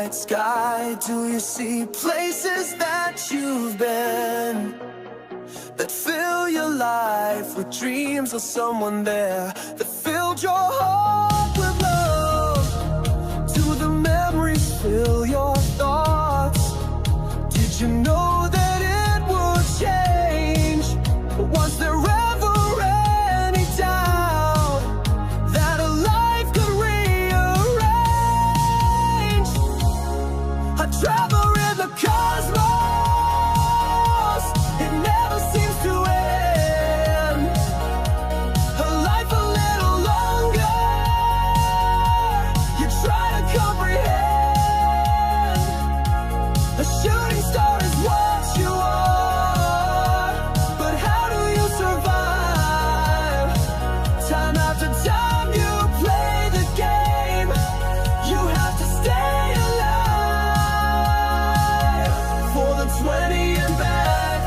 night sky, do you see places that you've been that fill your life with dreams of someone there, that filled your heart with love? Do the memories fill your thoughts? Did you know that it would change? Was there ever any doubt that a life could rearrange? A traveler in the cosmos, it never seems to end. A life a little longer, you try to comprehend. A shooting star is what you are, but how do you survive? Time after time you play the game, you have to stay alive. For the 20 and back,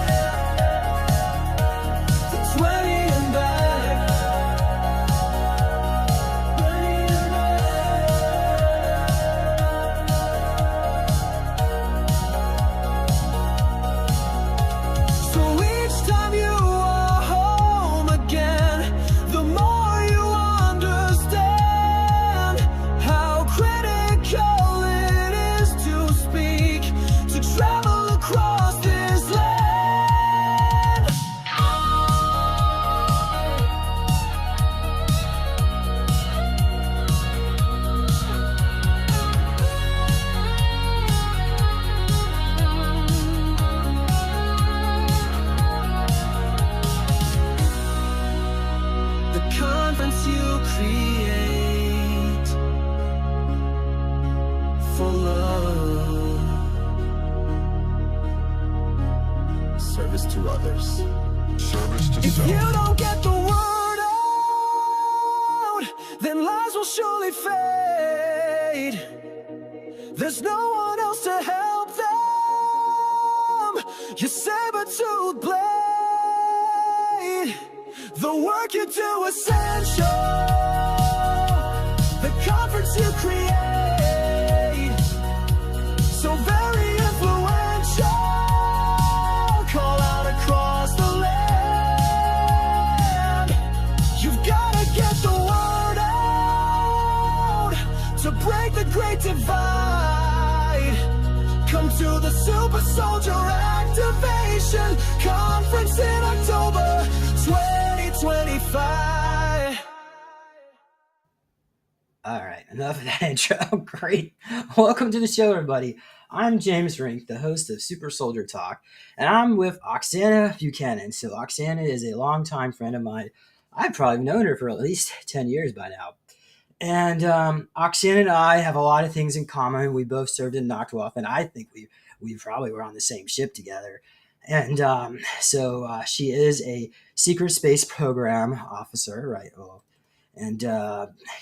the 20 and back, 20 and back. So each time you are home again, the more you understand how critical it is to speak, to travel across this land. The conference you create for love, service to others, service to self. If you don't get the word out, then lives will surely fade. There's no one else to help them. Your saber-toothed blade, the work you do essential. The conference you create, so very influential. Call out across the land. You've gotta get the word out to break the great divide. Come to the Super Soldier Activation Conference in October 2025. All right, enough of that intro. Great. Welcome to the show, everybody. I'm James Rink, the host of Super Soldier Talk, and I'm with Oksana Buchanan. So Oksana is a longtime friend of mine. I've probably known her for at least 10 years by now. And Oksana and I have a lot of things in common. We both served in Nachtwolf, and I think we probably were on the same ship together. And so she is a secret space program officer, right? Oh, and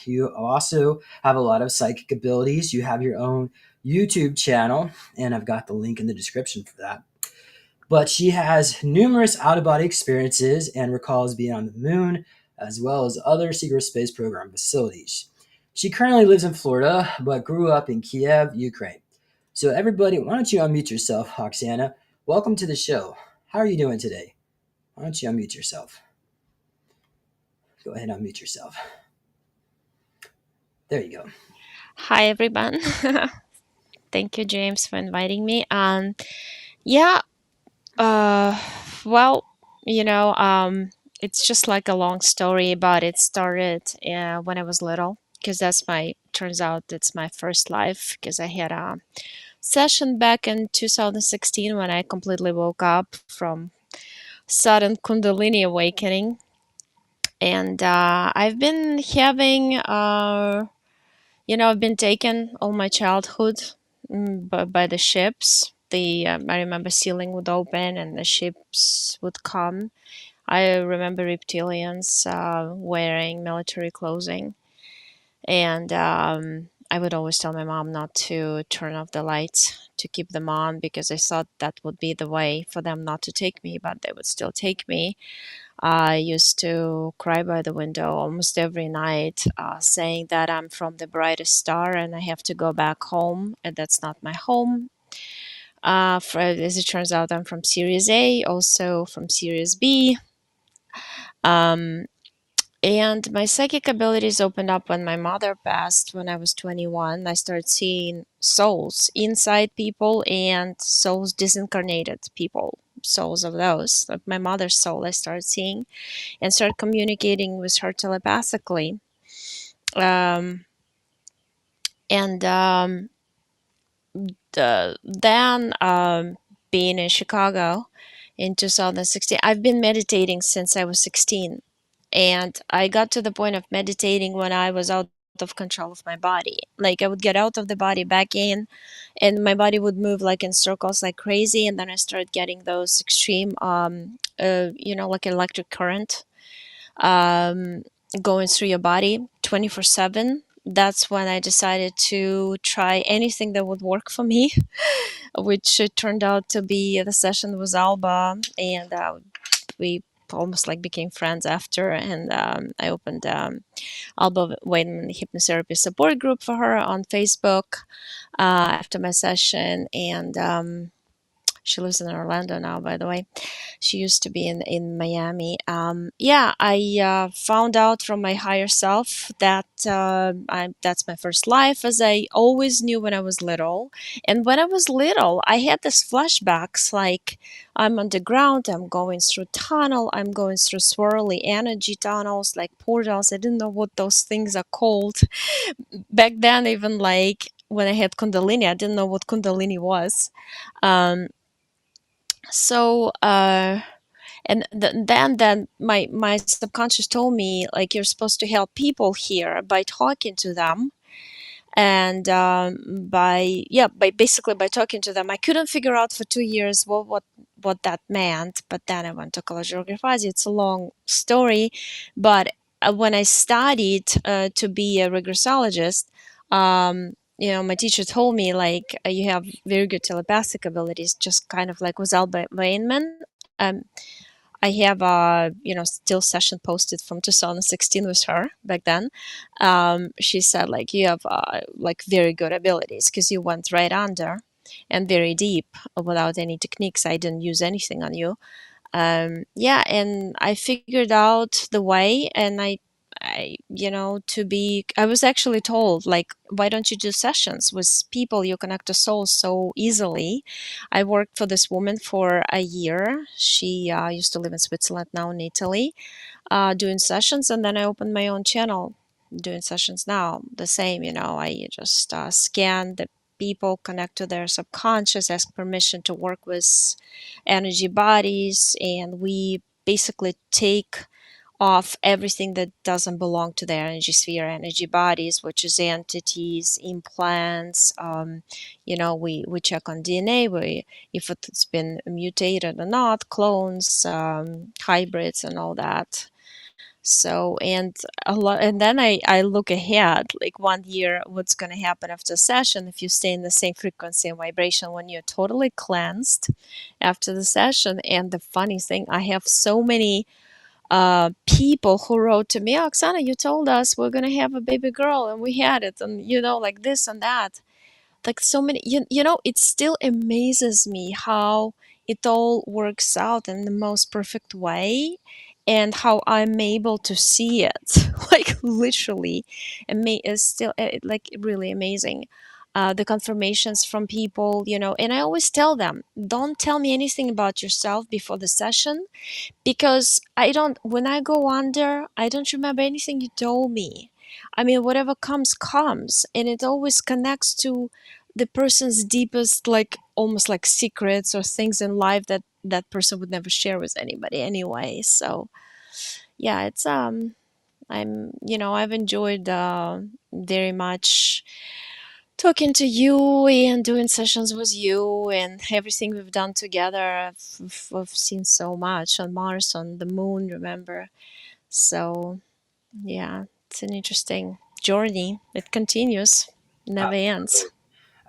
you also have a lot of psychic abilities. You have your own YouTube channel, and I've got the link in the description for that. But she has numerous out-of-body experiences and recalls being on the moon, as well as other secret space program facilities. She currently lives in Florida, but grew up in Kiev, Ukraine. So everybody, why don't you unmute yourself, Oksana? Welcome to the show. How are you doing today? Why don't you unmute yourself? Go ahead and unmute yourself. There you go. Hi, everyone. Thank you, James, for inviting me. Well, it's just like a long story, but it started when I was little, because turns out it's my first life, because I had a session back in 2016 when I completely woke up from sudden Kundalini awakening. And I've been having, I've been taken all my childhood by the ships. I remember ceiling would open and the ships would come. I remember reptilians wearing military clothing. And I would always tell my mom not to turn off the lights, to keep them on, because I thought that would be the way for them not to take me, but they would still take me. I used to cry by the window almost every night, saying that I'm from the brightest star and I have to go back home, and that's not my home. As it turns out, I'm from Series A, also from Series B. Um, and my psychic abilities opened up when my mother passed when I was 21. I started seeing souls inside people and souls disincarnated people, souls of those. Like my mother's soul, I started seeing and started communicating with her telepathically. Um, and then being in Chicago in 2016, I've been meditating since I was 16. And I got to the point of meditating when I was out of control of my body. Like I would get out of the body, back in, and my body would move like in circles like crazy. And then I started getting those extreme, like electric current um, going through your body 24/7. That's when I decided to try anything that would work for me, which it turned out to be the session with Alba, and we almost like became friends after. And I opened Alba Wademan Hypnotherapy Support Group for her on Facebook after my session, and she lives in Orlando now, by the way. She used to be in Miami. Yeah, I found out from my higher self that that's my first life, as I always knew when I was little. And when I was little, I had this flashbacks like I'm underground, I'm going through tunnel, I'm going through swirly energy tunnels, like portals. I didn't know what those things are called. Back then, even like when I had Kundalini, I didn't know what Kundalini was. Um, so then my subconscious told me like you're supposed to help people here by talking to them, and by basically by talking to them. I couldn't figure out for 2 years what that meant, but then I went to college of geography. It's a long story, but when I studied to be a regressologist, my teacher told me like you have very good telepathic abilities, just kind of like with Alba Weinman. um, I have still session posted from 2016 with her back then. She said like you have like very good abilities because you went right under and very deep without any techniques. I didn't use anything on you. Yeah, and I figured out the way, and I was actually told like, why don't you do sessions with people you connect to souls so easily? I worked for this woman for a year. She used to live in Switzerland, now in Italy, doing sessions, and then I opened my own channel doing sessions now. The same, I just scan the people, connect to their subconscious, ask permission to work with energy bodies, and we basically take off everything that doesn't belong to their energy sphere, energy bodies, which is entities, implants. We check on DNA, if it's been mutated or not, clones, hybrids, and all that. So, and a lot, and then I look ahead, like 1 year, what's going to happen after session if you stay in the same frequency and vibration when you're totally cleansed after the session. And the funny thing, I have so many people who wrote to me, Oksana, you told us we're going to have a baby girl, and we had it, and like this and that. Like so many, it still amazes me how it all works out in the most perfect way, and how I'm able to see it like literally is still like really amazing. The confirmations from people, and I always tell them, don't tell me anything about yourself before the session, because when I go under, I don't remember anything you told me. I mean, whatever comes, and it always connects to the person's deepest, like almost like secrets or things in life that that person would never share with anybody anyway. So yeah, it's I've enjoyed very much talking to you and doing sessions with you and everything we've done together. I've seen so much on Mars, on the moon, remember? So, yeah, it's an interesting journey. It continues, never ends. Absolutely.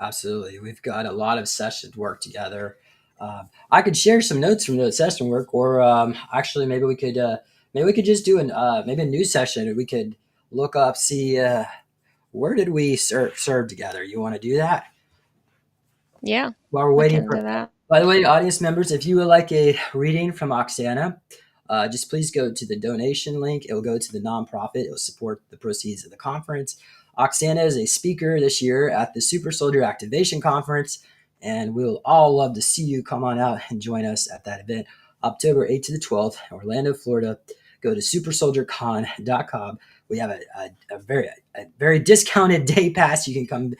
Absolutely. We've got a lot of sessions work together. I could share some notes from the session work, or actually maybe we could just do maybe a new session, and we could look up, see where did we serve together. You want to do that Yeah, while we're we waiting can for? do that. By the way, audience members, if you would like a reading from Oksana, just please go to the donation link. It will go to the nonprofit. It will support the proceeds of the conference. Oksana is a speaker this year at the Super Soldier Activation Conference, and we'll all love to see you come on out and join us at that event, October 8th to the 12th, Orlando, Florida. Go to supersoldiercon.com. We have a very discounted day pass. You can come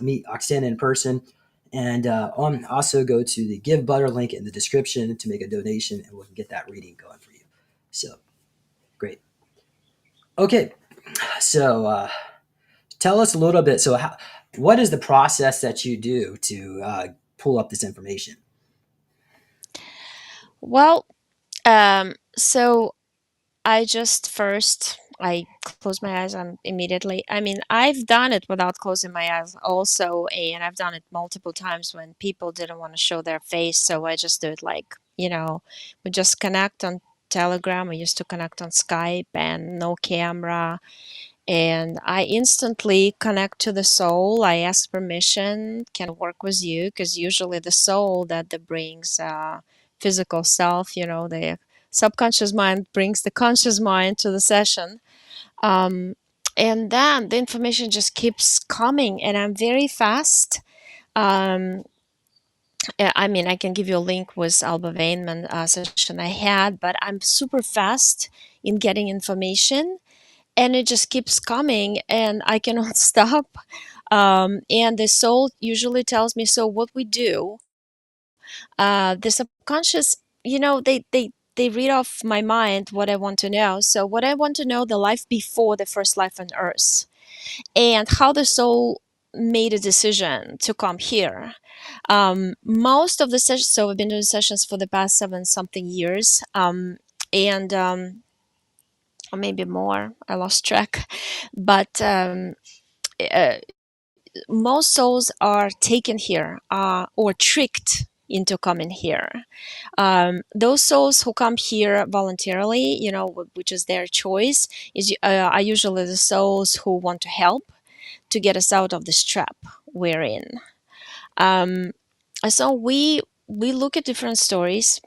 meet Oksana in person. And also go to the Give Butter link in the description to make a donation, and we can get that reading going for you. So great. Okay, so tell us a little bit. So, what is the process that you do to pull up this information? Well, so I just first I close my eyes and immediately. I mean, I've done it without closing my eyes also, and I've done it multiple times when people didn't want to show their face. So I just do it like, we just connect on Telegram. I used to connect on Skype and no camera. And I instantly connect to the soul. I ask permission, can I work with you? Because usually the soul that brings physical self, the subconscious mind brings the conscious mind to the session. Um, and then the information just keeps coming, and I'm very fast. Um, I mean, I can give you a link with Alba Weinman session I had, but I'm super fast in getting information, and it just keeps coming, and I cannot stop. And the soul usually tells me, so what we do, the subconscious, they read off my mind what I want to know. So what I want to know, the life before the first life on earth, and how the soul made a decision to come here. Most of the sessions, so I've been doing sessions for the past 7 something years, and or maybe more, I lost track, but uh, most souls are taken here or tricked into coming here. Those souls who come here voluntarily, which is their choice, are usually the souls who want to help to get us out of this trap we're in. Um, so we look at different stories.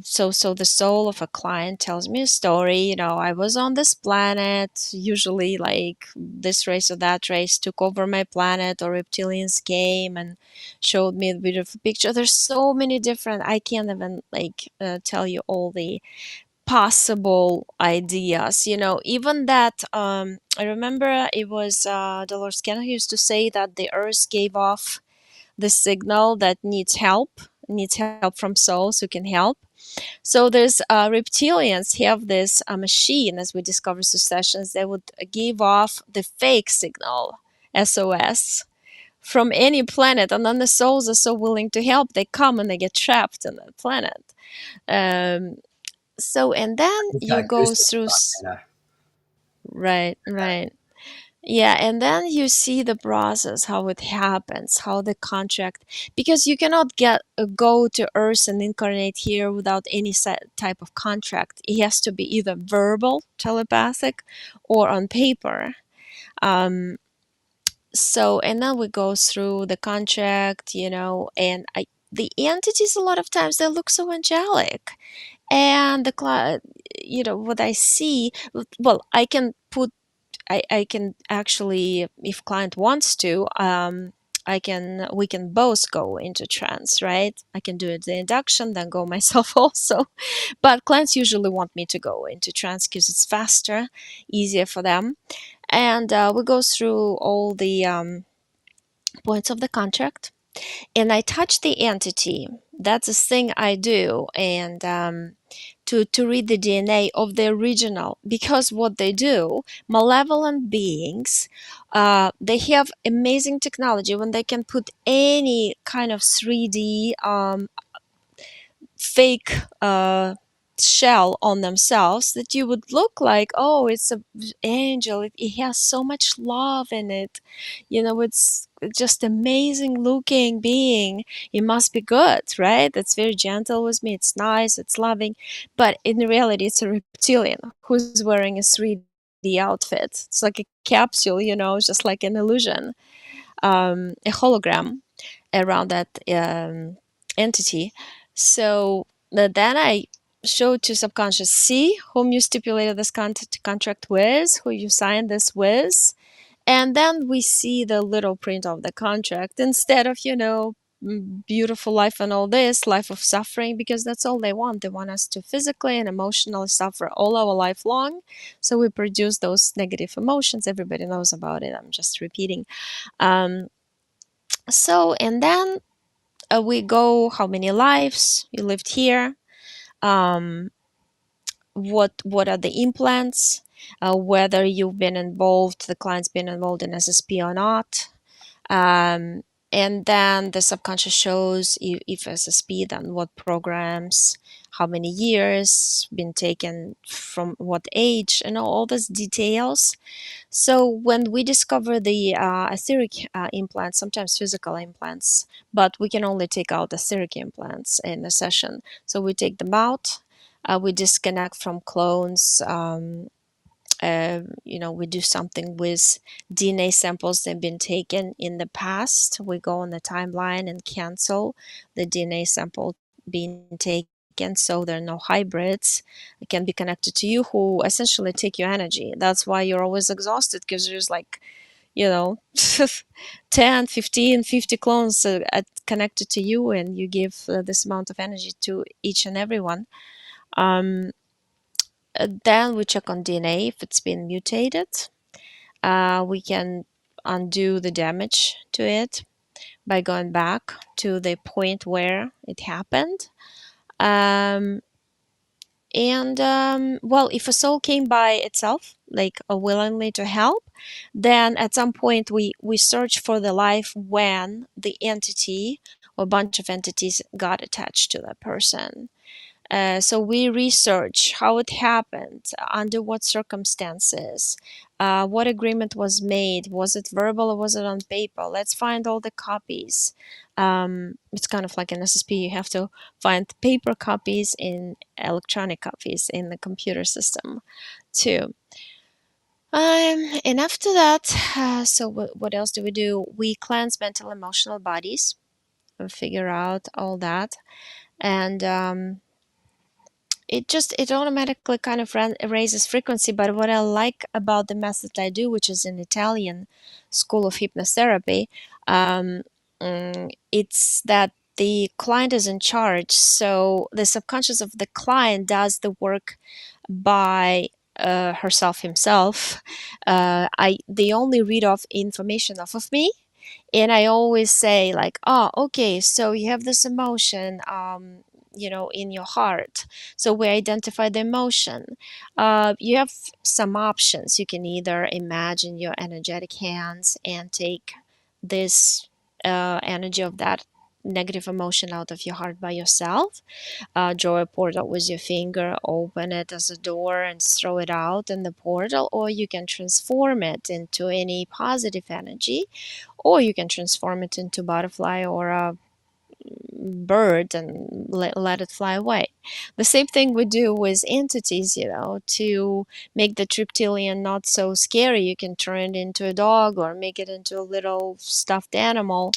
So the soul of a client tells me a story. I was on this planet, usually like this race or that race took over my planet, or reptilians came and showed me a beautiful picture. There's so many different, I can't even tell you all the possible ideas. Even that, I remember it was Dolores Cannon who used to say that the earth gave off the signal that needs help from souls who can help. So there's reptilians have this machine, as we discovered through sessions, they would give off the fake signal, SOS, from any planet, and then the souls are so willing to help, they come and they get trapped on that planet. And then Just you got go through, goosebumps, Oksana. right. Yeah, and then you see the process, how it happens, how the contract, because you cannot go to Earth and incarnate here without any type of contract. It has to be either verbal, telepathic, or on paper. Um, and then we go through the contract, and the entities a lot of times they look so angelic, and what I see. Well, I can actually, if client wants to, we can both go into trance, right? I can do it the induction, then go myself also. But clients usually want me to go into trance because it's faster, easier for them. And we go through all the points of the contract, and I touch the entity. That's a thing I do, and to read the DNA of the original, because what they do, malevolent beings, they have amazing technology when they can put any kind of 3D fake shell on themselves that you would look like, oh, it's an angel. It has so much love in it. It's just amazing looking being. It must be good, right? It's very gentle with me. It's nice. It's loving. But in reality, it's a reptilian who's wearing a 3D outfit. It's like a capsule, just like an illusion, a hologram around that entity. So then I showed to subconscious, see whom you stipulated this contract with, who you signed this with, and then we see the little print of the contract instead of beautiful life and all this life of suffering, because that's all they want. They want us to physically and emotionally suffer all our life long, so we produce those negative emotions. Everybody knows about it. I'm just repeating. And then we go, how many lives you lived here, um, what are the implants, whether you've been involved, the client's been involved in SSP or not. um, and then the subconscious shows if SSP, then what programs, how many years been taken, from what age, and all those details. So when we discover the etheric implants, sometimes physical implants, but we can only take out etheric implants in a session. So we take them out, we disconnect from clones. We do something with DNA samples that have been taken in the past. We go on the timeline and cancel the DNA sample being taken, so there are no hybrids. It can be connected to you, who essentially take your energy. That's why you're always exhausted, because there's like, you know 10, 15, 50 clones connected to you, and you give this amount of energy to each and everyone. um, then we check on DNA if it's been mutated. We can undo the damage to it by going back to the point where it happened. Well, if a soul came by itself, like willingly to help, then at some point we search for the life when the entity or bunch of entities got attached to that person. So we research how it happened, under what circumstances, what agreement was made, was it verbal or was it on paper? Let's find all the copies. It's kind of like an SSP. You have to find paper copies and electronic copies in the computer system too. And after that, so what else do? We cleanse mental, emotional bodies, and figure out all that. And it automatically kind of raises frequency. But what I like about the method I do, which is an Italian school of hypnotherapy, it's that the client is in charge. So the subconscious of the client does the work by herself, himself. They only read off information off of me, and I always say like, oh, okay, so you have this emotion, in your heart. So we identify the emotion. You have some options. You can either imagine your energetic hands and take this energy of that negative emotion out of your heart by yourself. Draw a portal with your finger, open it as a door, and throw it out in the portal. Or you can transform it into any positive energy, or you can transform it into butterfly or a bird and let it fly away. The same thing we do with entities, to make the reptilian not so scary. You can turn it into a dog, or make it into a little stuffed animal,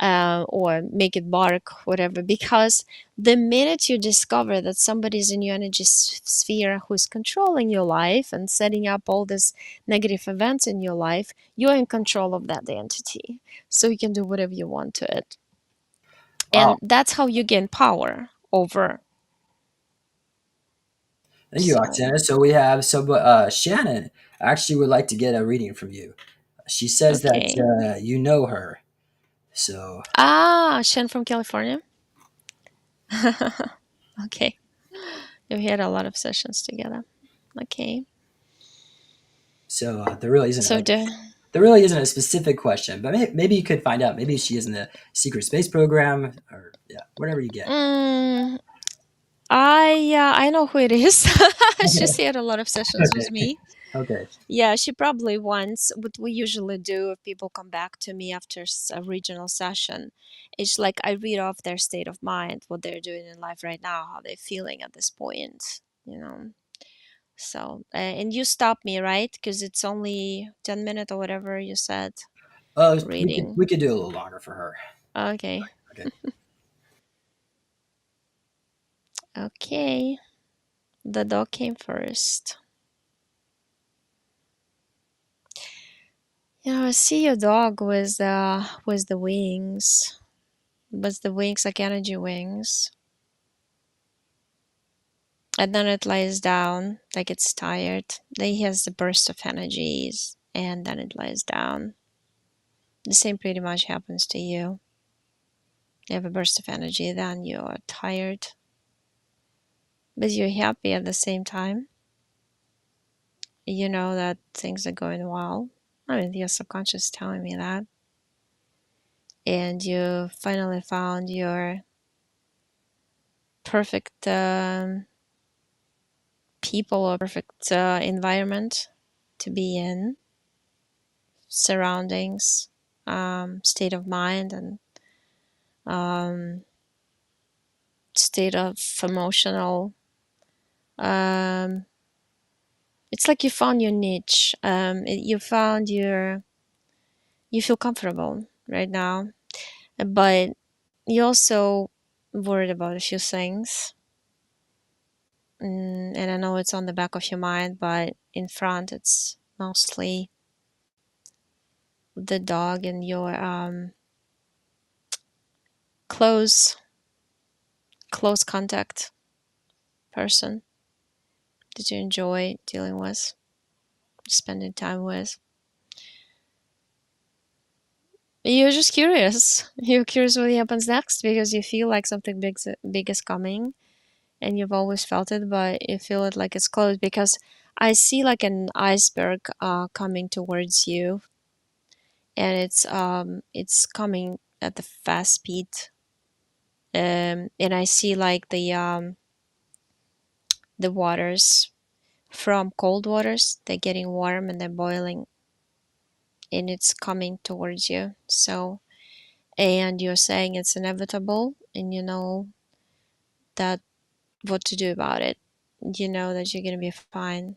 or make it bark, whatever. Because the minute you discover that somebody's in your energy sphere who's controlling your life and setting up all these negative events in your life, you're in control of that entity. So you can do whatever you want to it. Wow. And that's how you gain power over. Thank you, So, Oksana. So we have Shannon actually would like to get a reading from you. She says okay. that you know her. So Shen from California. Okay. We had a lot of sessions together. Okay. so there really isn't So like the there really isn't a specific question, but maybe you could find out. Maybe she is in the secret space program, or yeah, whatever you get. mm, I know who it is. She's Okay. had a lot of sessions with Okay. me. Okay. Yeah, she probably wants what we usually do if people come back to me after a regional session. It's like I read off their state of mind, what they're doing in life right now, how they're feeling at this point, you know. So, and you stop me, right? Because it's only 10 minutes or whatever you said reading. We could do a little longer for her. Okay. Okay. Okay. The dog came first. Yeah, I see your dog with the wings. With the wings like energy wings. And then it lies down like it's tired. Then he has the burst of energies and then it lies down. The same pretty much happens to you. You have a burst of energy, then you're tired. But you're happy at the same time. You know that things are going well. I mean, your subconscious is telling me that. And you finally found your perfect people or perfect environment to be in, surroundings, state of mind, and um, state of emotional. Um, it's like you found your niche. You found your. You feel comfortable right now, but you also worried about a few things. And I know it's on the back of your mind, but in front it's mostly the dog and your close close contact person that you enjoy dealing with, spending time with. You're just curious. You're curious what happens next because you feel like something big is coming, and you've always felt it, but you feel it like it's close because I see like an iceberg coming towards you, and it's coming at the fast speed. And I see like the waters from cold waters, they're getting warm and they're boiling, and it's coming towards you. So, and you're saying it's inevitable, and you know that what to do about it. You know that you're gonna be fine.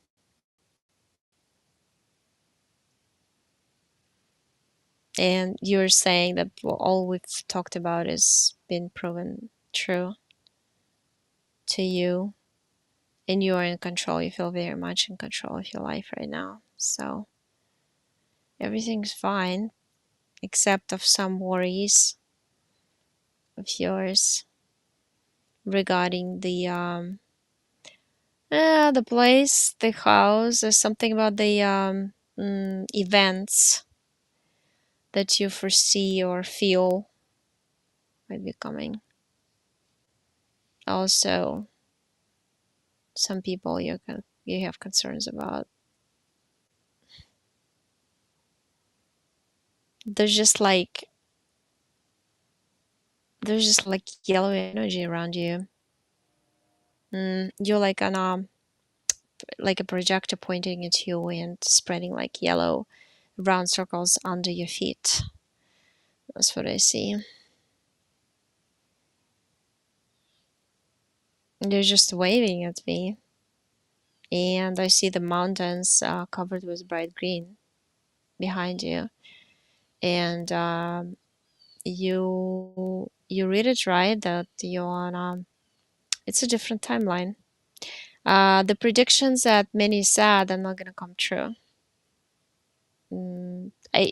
And you're saying that all we've talked about is been proven true to you, and you are in control. You feel very much in control of your life right now. So everything's fine, except of some worries of yours regarding the place, the house. There's something about the events that you foresee or feel might be coming. Also, some people you have concerns about. There's just like yellow energy around you. You're like on like a projector pointing at you and spreading like yellow round circles under your feet. That's what I see. They're just waving at me, and I see the mountains covered with bright green behind you. And you read it right that you're on it's a different timeline. The predictions that many said are not gonna come true.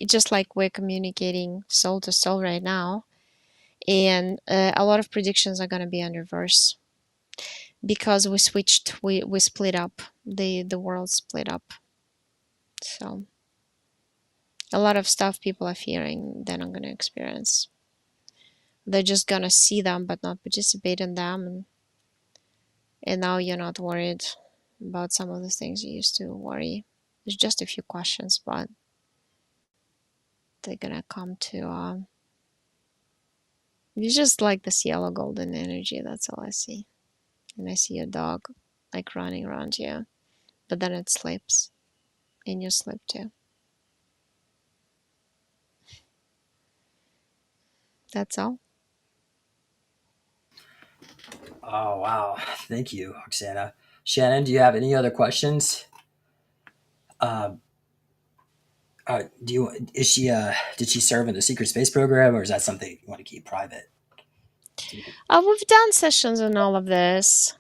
Just like we're communicating soul to soul right now, and a lot of predictions are gonna be in reverse because we split up. The world split up. So a lot of stuff people are fearing they're not gonna experience. They're just gonna see them but not participate in them, and now you're not worried about some of the things you used to worry. There's just a few questions, but they're gonna come to you just like this yellow golden energy. That's all I see. and I see a dog like running around you, but then it sleeps and you sleep too. That's all. Oh wow, thank you, Oksana. Shannon, do you have any other questions? Uh, do you is she did she serve in the secret space program, or is that something you want to keep private? We've done sessions on all of this.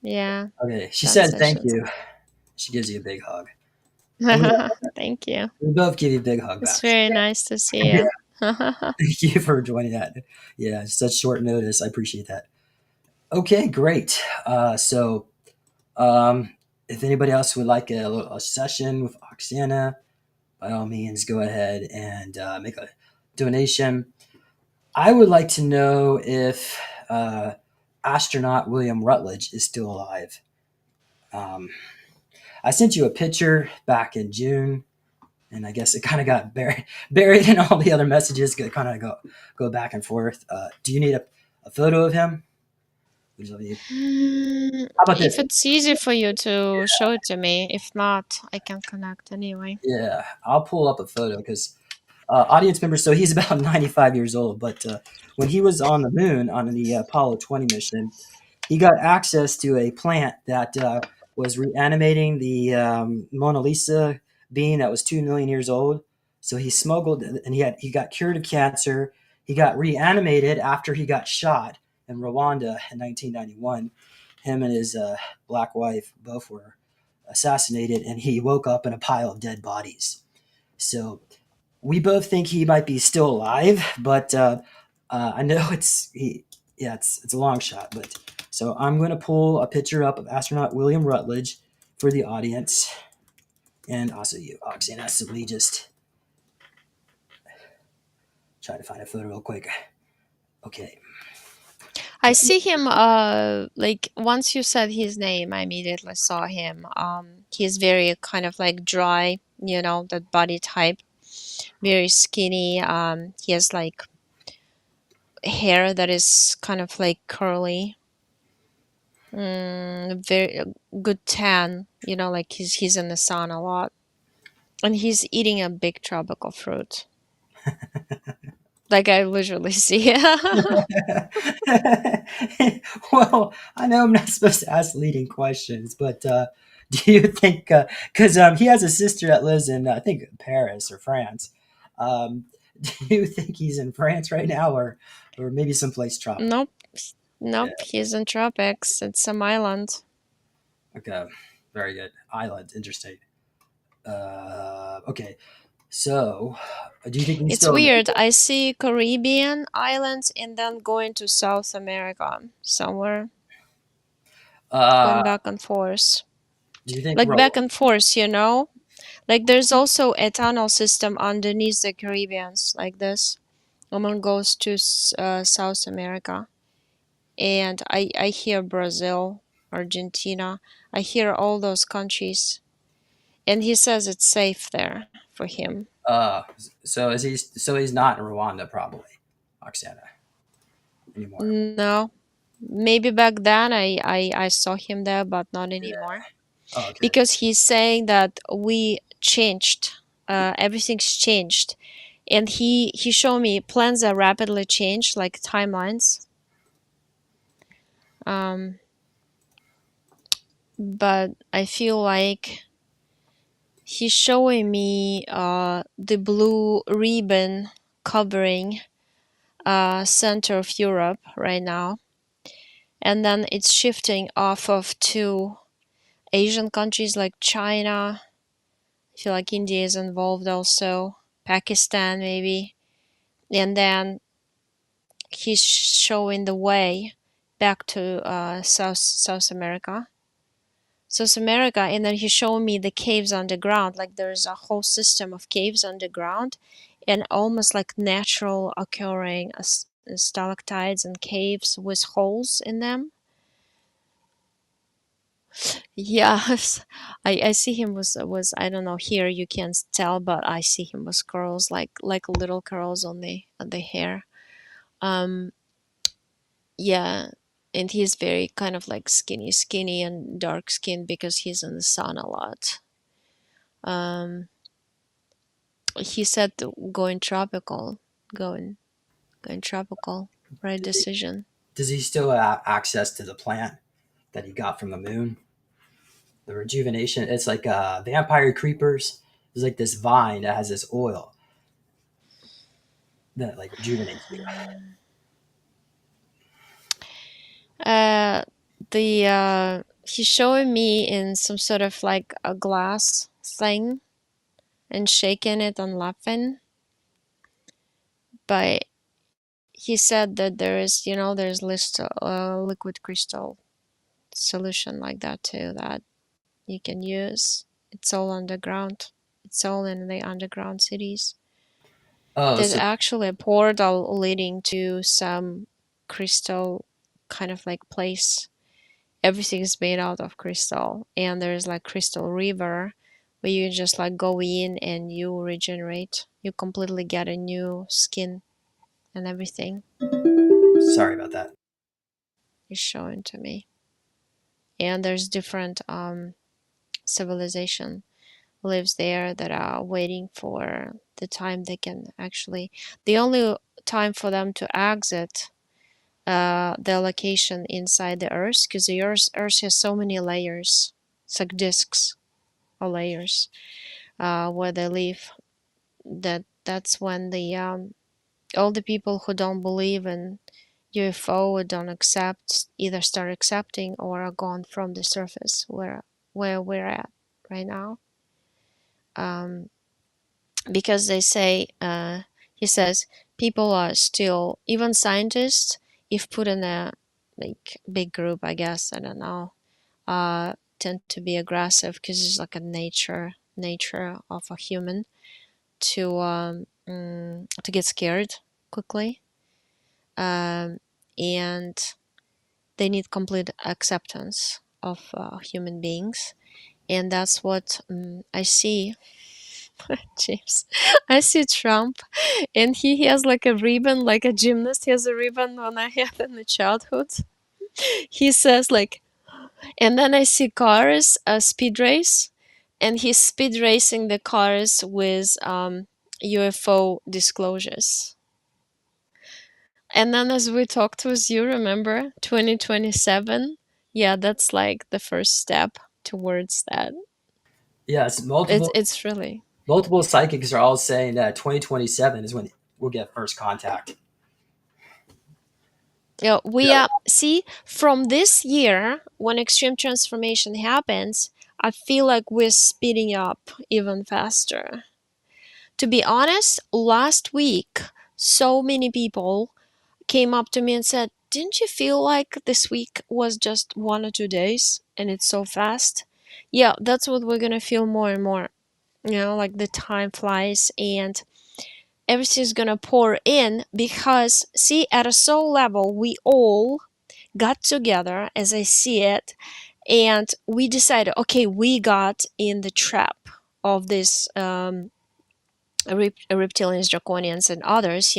Yeah, Okay, she done said thank sessions. you. She gives you a big hug. And Thank you. we both give you a big hug It's back. very nice to see Yeah, you. thank you for joining that. Yeah, such short notice. I appreciate that. Okay, great. Um, if anybody else would like a session with Oksana, by all means, go ahead and make a donation. I would like to know if astronaut William Rutledge is still alive. Um, I sent you a picture back in June, and I guess it kind of got buried in all the other messages. Kind of go back and forth. Do you need a photo of him? How about this? If it's easy for you to show it to me, if not, I can connect anyway. Yeah, I'll pull up a photo because audience member. So he's about 95 years old, but when he was on the moon on the Apollo 20 mission, he got access to a plant that was reanimating the Mona Lisa being that was 2 million years old. So he smuggled, and he got cured of cancer. He got reanimated after he got shot in Rwanda in 1991. Him and his black wife both were assassinated, and he woke up in a pile of dead bodies. So we both think he might be still alive, but I know it's a long shot. But so I'm going to pull a picture up of astronaut William Rutledge for the audience, and also you, Oksana. So we just try to find a photo real quick. Okay. I see him, like once you said his name, I immediately saw him. He's very kind of like dry, that body type, very skinny. He has like hair that is kind of like curly. Very good tan, like he's in the sun a lot. And he's eating a big tropical fruit. Like I literally see. Well, I know I'm not supposed to ask leading questions, but do you think because he has a sister that lives in I think Paris or France? Um, do you think he's in France right now, or maybe someplace tropical? Nope. Yeah. Nope, he's in tropics. It's some island. Okay. Very good. Island. Interesting. Okay. So, do you think he's It's still? weird. I see Caribbean islands and then going to South America somewhere, Uh, going back and forth. do you think? Like back and forth. Like there's also a tunnel system underneath the Caribbeans, like this. Woman goes to South America. And I hear Brazil, Argentina. I hear all those countries. And he says it's safe there for him. Uh, so is he? So he's not in Rwanda, probably, Oksana, anymore. No, maybe back then I saw him there, but not anymore. Oh, okay. Because he's saying that we changed, everything's changed. And he showed me plans are rapidly changed, like timelines. But I feel like he's showing me the blue ribbon covering center of Europe right now. And then it's shifting off of two Asian countries like China. I feel like India is involved also. Pakistan maybe. And then he's showing the way back to South America. South America, and then he showed me the caves underground. Like there's a whole system of caves underground, and almost like natural occurring stalactites and caves with holes in them. Yes, I see him was I don't know, here you can't tell, but I see him with curls, like little curls on the hair. Um, yeah, and he's very kind of like skinny and dark skinned because he's in the sun a lot. Um, he said going tropical, going going tropical, right Does he, decision. does he still have access to the plant that he got from the moon? The rejuvenation. It's like vampire creepers. There's like this vine that has this oil that like rejuvenates you. Uh, the he's showing me in some sort of like a glass thing and shaking it and laughing, but he said that there is, there's list liquid crystal solution like that too that you can use. It's all underground. It's all in the underground cities. Oh, There's so actually a portal leading to some crystal kind of like place. Everything is made out of crystal, and there's like crystal river where you just like go in and you regenerate. You completely get a new skin and everything. sorry about that. Is showing to me. And there's different civilization lives there that are waiting for the time they can actually, the only time for them to exit their location inside the earth, because the earth has so many layers. It's like discs or layers where they live. That's when the all the people who don't believe in UFO or don't accept either start accepting or are gone from the surface where we're at right now. Um, because they say, he says, people are still, even scientists, if put in a like big group, I guess, I don't know, tend to be aggressive because it's like a nature of a human to get scared quickly, and they need complete acceptance of human beings, and that's what I see. James, I see Trump, and he has like a ribbon, like a gymnast has a ribbon when I had in the childhood. He says like, and then I see cars, a speed race, and he's speed racing the cars with UFO disclosures. And then as we talked with you, remember 2027? Yeah, that's like the first step towards that. Yes, It's really. multiple psychics are all saying that 2027 is when we'll get first contact. Yeah, we see from this year when extreme transformation happens, I feel like we're speeding up even faster. To be honest, last week so many people came up to me and said, "Didn't you feel like this week was just 1 or 2 days and it's so fast?" Yeah, that's what we're gonna feel more and more. Like the time flies and everything's gonna pour in because, see, at a soul level, we all got together, as I see it, and we decided, okay, we got in the trap of this reptilians, draconians, and others.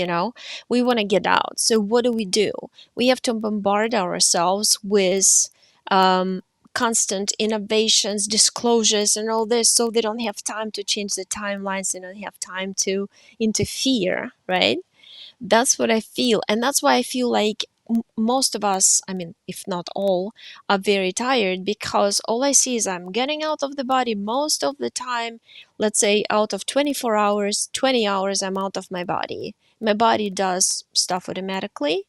We want to get out. So what do? We have to bombard ourselves with constant innovations, disclosures, and all this, so they don't have time to change the timelines, they don't have time to interfere, right? That's what I feel. And that's why I feel like most of us, I mean, if not all, are very tired because all I see is I'm getting out of the body most of the time. Let's say out of 24 hours, 20 hours, I'm out of my body. My body does stuff automatically,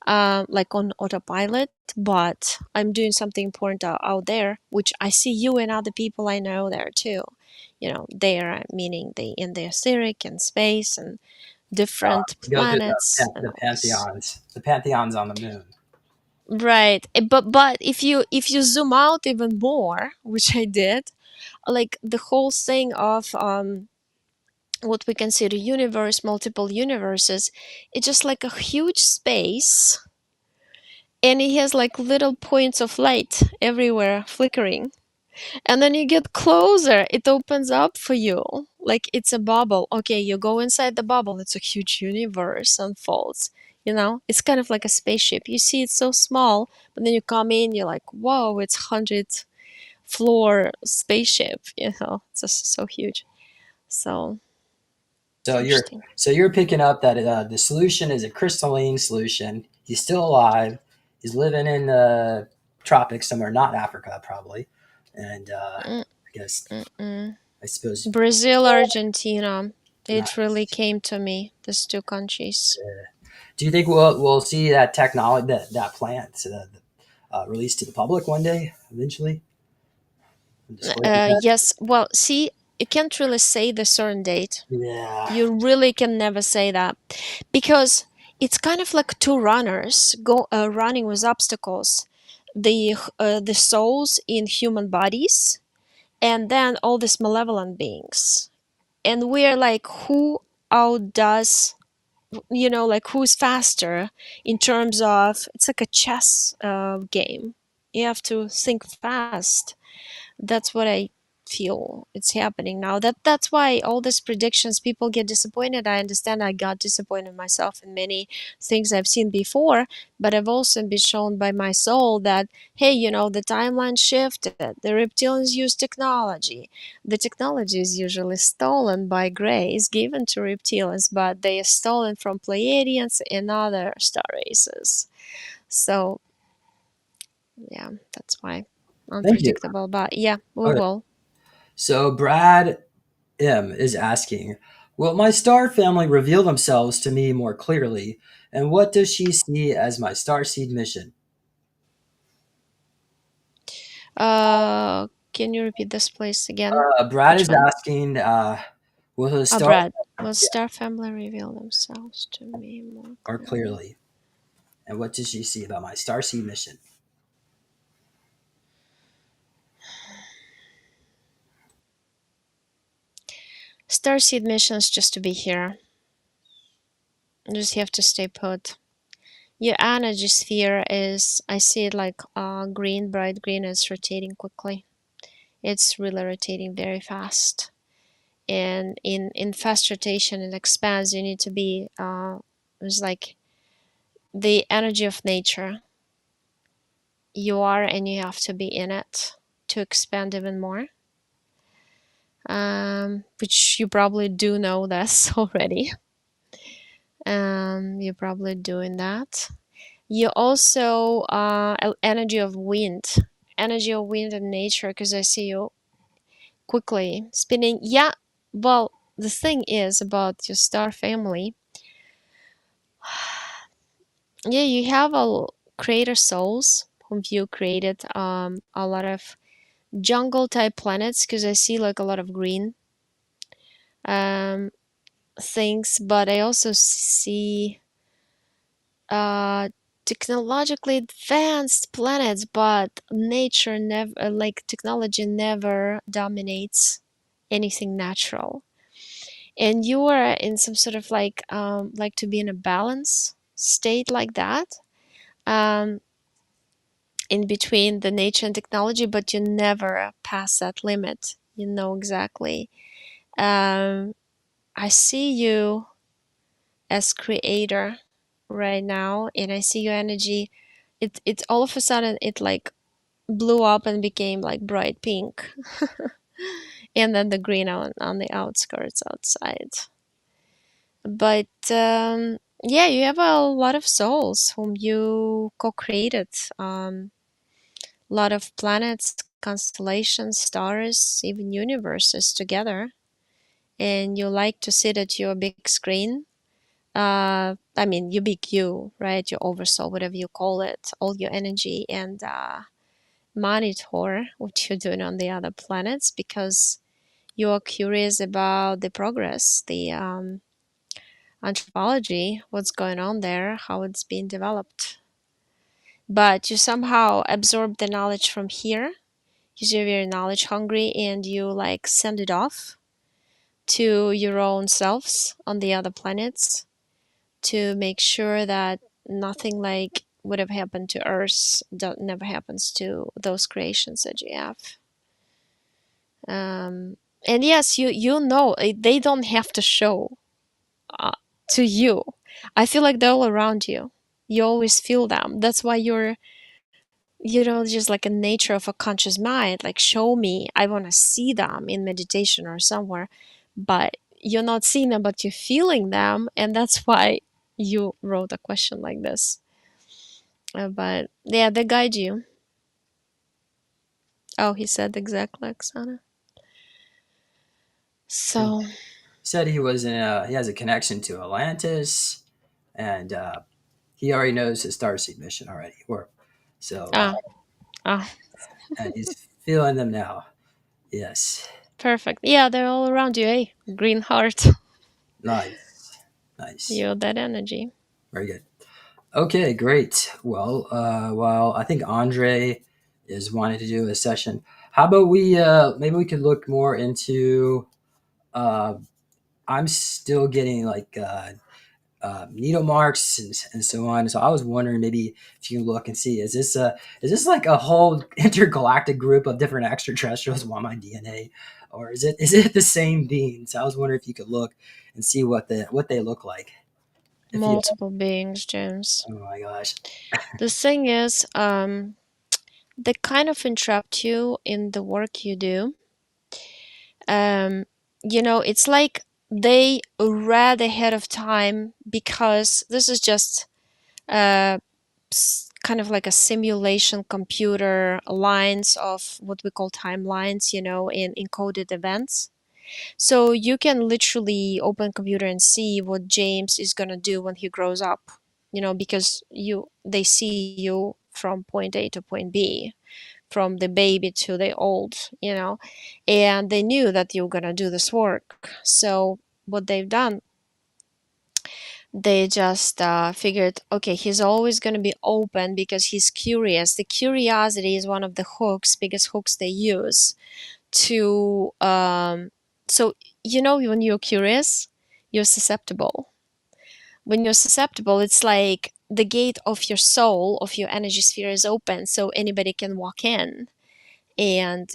like on autopilot, but I'm doing something important out there, which I see you and other people I know there too. There, meaning in the etheric and space and different We go through planets and the all this. pantheons on the moon. Right. But if you zoom out even more, which I did, like the whole thing of what we consider universe, multiple universes, it's just like a huge space, and it has like little points of light everywhere flickering. And then you get closer, it opens up for you. Like it's a bubble. Okay, you go inside the bubble, it's a huge universe unfolds. You know, it's kind of like a spaceship. You see it's so small, but then you come in, you're like, whoa, it's 100 floor spaceship. You know, it's just so huge. So it's So you're interesting. so you're picking up that the solution is a crystalline solution. He's still alive. He's living in the tropics somewhere, not Africa, probably. And Mm, I guess mm. I suppose Brazil, Argentina. It really nice. came to me, these two countries. Do you think we'll see that technology that plant released to the public one day eventually? Display that? Yes, well, see, you can't really say the certain date. Yeah. You really can never say that because it's kind of like two runners go running with obstacles. The souls in human bodies, and then all these malevolent beings. And we're like, who outdoes, like who's faster in terms of, it's like a chess game. You have to think fast. That's what I feel it's happening now. That's why all these predictions, people get disappointed. I understand. I got disappointed myself in many things I've seen before, but I've also been shown by my soul that, hey, the timeline shifted. The reptilians use technology. The technology is usually stolen by grace, given to reptilians, but they are stolen from Pleiadians and other star races. So yeah, that's why Thank you. unpredictable, but yeah, we Okay. will. So Brad M is asking, will my star family reveal themselves to me more clearly? And what does she see as my starseed mission? Can you repeat this place again? Brad Which is one? asking, will the star Brad. Will Star Family reveal themselves to me more more clearly? clearly? And what does she see about my starseed mission? Starseed missions just to be here. You just have to stay put. Your energy sphere is, I see it like green, bright green. It's rotating quickly. It's really rotating very fast. And in fast rotation, it expands. You need to be, it's like the energy of nature. You are, and you have to be in it to expand even more, which you probably do know this already. You're probably doing that. You also energy of wind and nature, because I see you quickly spinning. Yeah, well, the thing is about your star family. Yeah, you have a creator souls whom you created a lot of jungle type planets, because I see like a lot of green um, things, but I also see uh, technologically advanced planets, but nature never, like technology never dominates anything natural. And you are in some sort of like to be in a balance state like that, um, in between the nature and technology, but you never pass that limit. You know exactly. Um, I see you as creator right now, and I see your energy. It all of a sudden it like blew up and became like bright pink, and then the green on the outskirts outside. But yeah, you have a lot of souls whom you co-created. A lot of planets, constellations, stars, even universes together, and you like to sit at your big screen. I mean, you big you, right? Your oversoul, whatever you call it, all your energy, and monitor what you're doing on the other planets, because you're curious about the progress, the anthropology, what's going on there, how it's being developed. But you somehow absorb the knowledge from here because you're very knowledge hungry, and you like send it off to your own selves on the other planets to make sure that nothing like would have happened to Earth never happens to those creations that you have. And yes, you know they don't have to show uh, to you. I feel like they're all around you. You always feel them. That's why you're, just like a nature of a conscious mind, like show me, I want to see them in meditation or somewhere, but you're not seeing them, but you're feeling them, and that's why you wrote a question like this. But yeah, they guide you. Oh, he said exactly, Oksana. He So, said he has a connection to Atlantis, and he already knows his starseed mission already. Or so, ah, ah, and he's feeling them now. Yes, perfect. Yeah, they're all around you, eh? Green heart. nice, nice, You that energy. very good. Okay, great. Well, I think Andre is wanting to do a session. How about we maybe we could look more into uh, I'm still getting like needle marks and so on. So I was wondering maybe if you can look and see is this like a whole intergalactic group of different extraterrestrials on my DNA, or is it the same beings? I was wondering if you could look and see what they look like. If you Multiple beings, James. Oh my gosh. The thing is, they kind of interrupt you in the work you do. Um, it's like they read ahead of time because this is just uh, kind of like a simulation computer lines of what we call timelines, in encoded events. So you can literally open computer and see what James is gonna do when he grows up, because they see you from point A to point B, from the baby to the old, and they knew that you're gonna do this work. So what they've done, they just figured, okay, he's always going to be open because he's curious. The curiosity is one of the biggest hooks they use to so when you're curious, you're susceptible. When you're susceptible, it's like the gate of your soul, of your energy sphere, is open, so anybody can walk in. And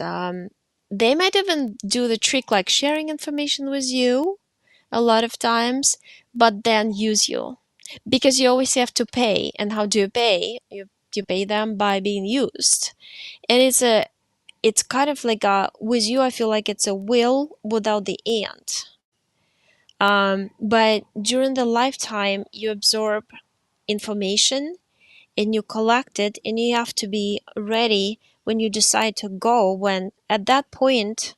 they might even do the trick, like sharing information with you a lot of times, but then use you, because you always have to pay. And how do you pay? You pay them by being used. And it's kind of like a, with you, I feel like it's a will without the and. But during the lifetime, you absorb information and you collect it, and you have to be ready when you decide to go. When at that point,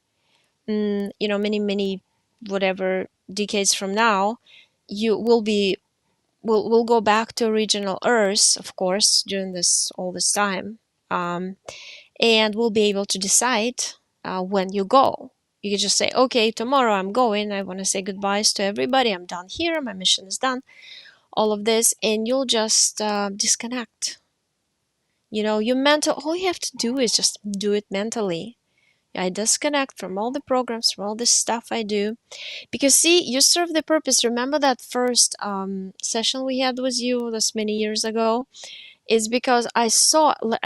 many whatever decades from now, you will be we'll go back to original Earth, of course, during this all this time, um, and we'll be able to decide when you go. You can just say, okay, tomorrow I'm going. I want to say goodbyes to everybody. I'm done here. My mission is done. All of this, and you'll just disconnect. You mental. All you have to do is just do it mentally. I disconnect from all the programs, from all this stuff I do. Because see, you serve the purpose. Remember that first session we had with you this many years ago? Is because I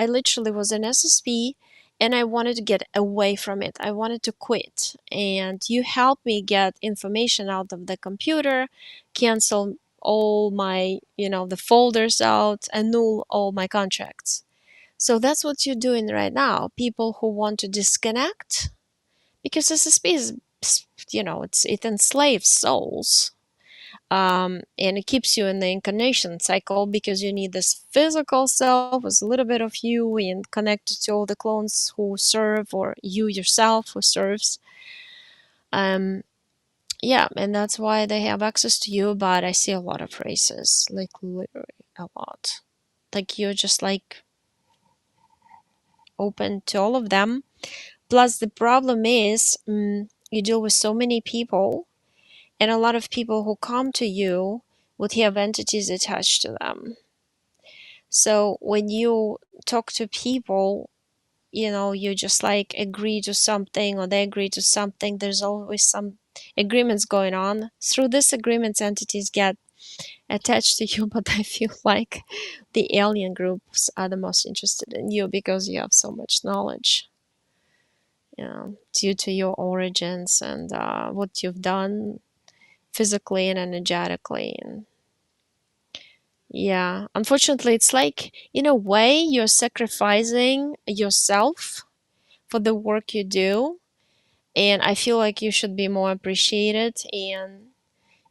literally was an SSP and I wanted to get away from it. I wanted to quit. And you helped me get information out of the computer, cancel all my, the folders out, annul all my contracts. So that's what you're doing right now. People who want to disconnect, because SSP is, it enslaves souls, and it keeps you in the incarnation cycle, because you need this physical self with a little bit of you and connected to all the clones who serve, or you yourself who serves. Um, yeah, and that's why they have access to you. But I see a lot of races, like literally a lot. Like you're just like open to all of them. Plus, the problem is, you deal with so many people, and a lot of people who come to you would have entities attached to them. So when you talk to people, you just like agree to something, or they agree to something. There's always some agreements going on. Through these agreements, entities get attached to you, but I feel like the alien groups are the most interested in you because you have so much knowledge, due to your origins and what you've done physically and energetically. And Yeah, unfortunately, it's like in a way you're sacrificing yourself for the work you do, and I feel like you should be more appreciated and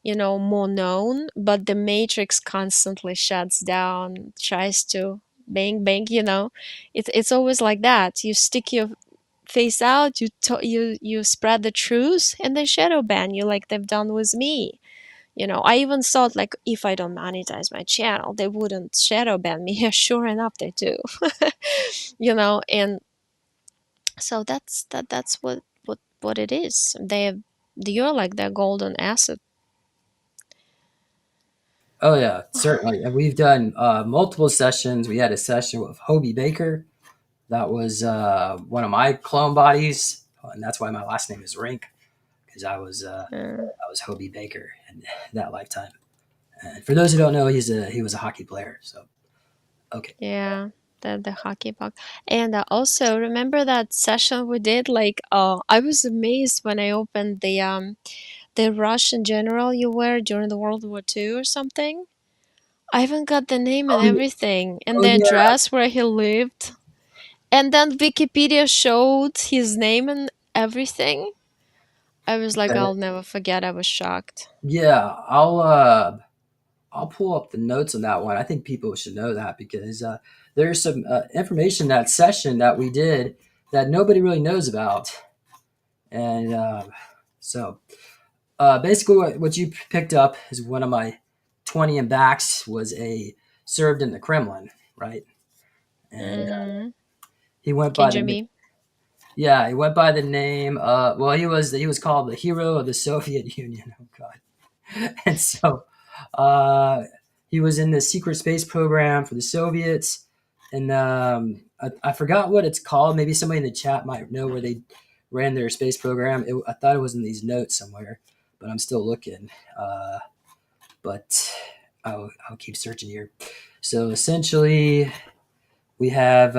more known. But the matrix constantly shuts down, tries to bang bang. It's always like that. You stick your face out, you spread the truth, and they shadow ban you like they've done with me. I even thought like if I don't monetize my channel, they wouldn't shadow ban me. Yeah, sure enough, they do. And so that's what it is. You're like their golden asset. Oh yeah, certainly. And we've done multiple sessions. We had a session with Hobie Baker. That was one of my clone bodies, and that's why my last name is Rink, because Uh, I was Hobie Baker in that lifetime. And for those who don't know, he was a hockey player. So okay. yeah, the hockey puck. And also remember that session we did? Like, I was amazed when I opened the Russian general you were during the World War II or something. I even got the name and Oh, everything, and oh the yeah. address where he lived. And then Wikipedia showed his name and everything. I was like, Okay. I'll never forget. I was shocked. Yeah, I'll pull up the notes on that one. I think people should know that because there's some information that session that we did that nobody really knows about, and so basically what you picked up is one of my 20 and backs was a served in the Kremlin, right? And Mm-hmm. he went by the KGB. yeah he went by the name. Well, he was called the hero of the Soviet Union. Oh God. And so he was in the secret space program for the Soviets, and I forgot what it's called. Maybe somebody in the chat might know where they ran their space program. I thought it was in these notes somewhere, but I'm still looking. But I'll keep searching here. So essentially, we have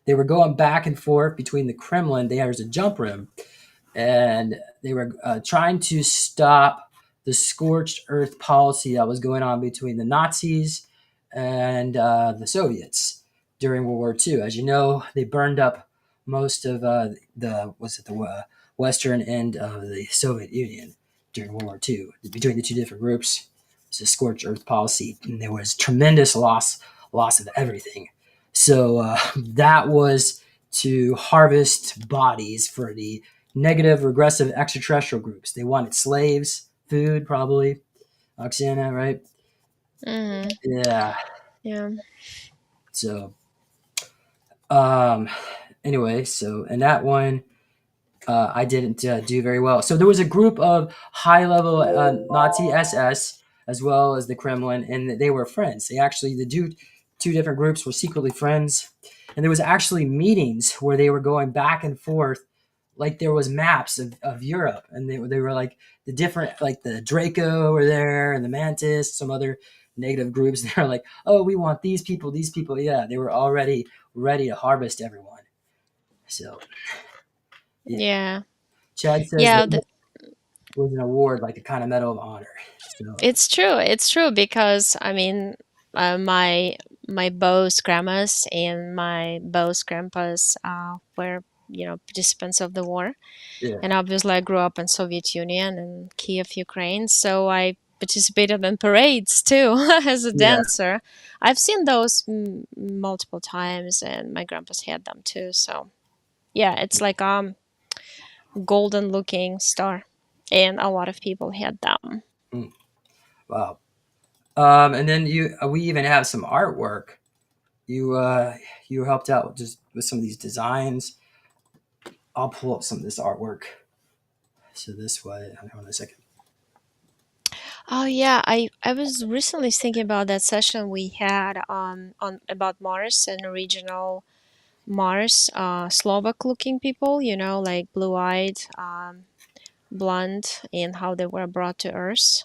they were going back and forth between the Kremlin. There was a jump room, and they were trying to stop the scorched earth policy that was going on between the Nazis and the Soviets during World War II. As you know, they burned up most of the western end of the Soviet Union during World War II. Between the two different groups, it's a scorched earth policy, and there was tremendous loss of everything. So that was to harvest bodies for the negative regressive extraterrestrial groups. They wanted slaves, food, probably. Oksana, right? Mm-hmm. Yeah. Yeah. So, um, anyway, so in that one, I didn't do very well. So there was a group of high-level Nazi SS as well as the Kremlin, and they were friends. They actually two different groups were secretly friends, and there was actually meetings where they were going back and forth. Like there was maps of Europe, and they were like the different, like the Draco were there and the Mantis, some other negative groups. They're like, oh, we want these people, these people. Yeah, they were already ready to harvest everyone. So yeah, Yeah. Chad says that Yeah. was an award, like a kind of medal of honor. So It's true. It's true because I mean, my both grandmas and my both grandpas were participants of the war, yeah, and obviously I grew up in Soviet Union and Kiev, Ukraine. So I participated in parades too as a yeah, dancer. I've seen those multiple times, and my grandpas had them too. So yeah, it's like golden looking star, and a lot of people had them. mm, wow. And then we even have some artwork. You you helped out just with some of these designs. I'll pull up some of this artwork. So this way, hold on a second. Oh yeah, I was recently thinking about that session we had on about Mars and original Mars, Slovak looking people, like blue eyed, blonde, and how they were brought to Earth.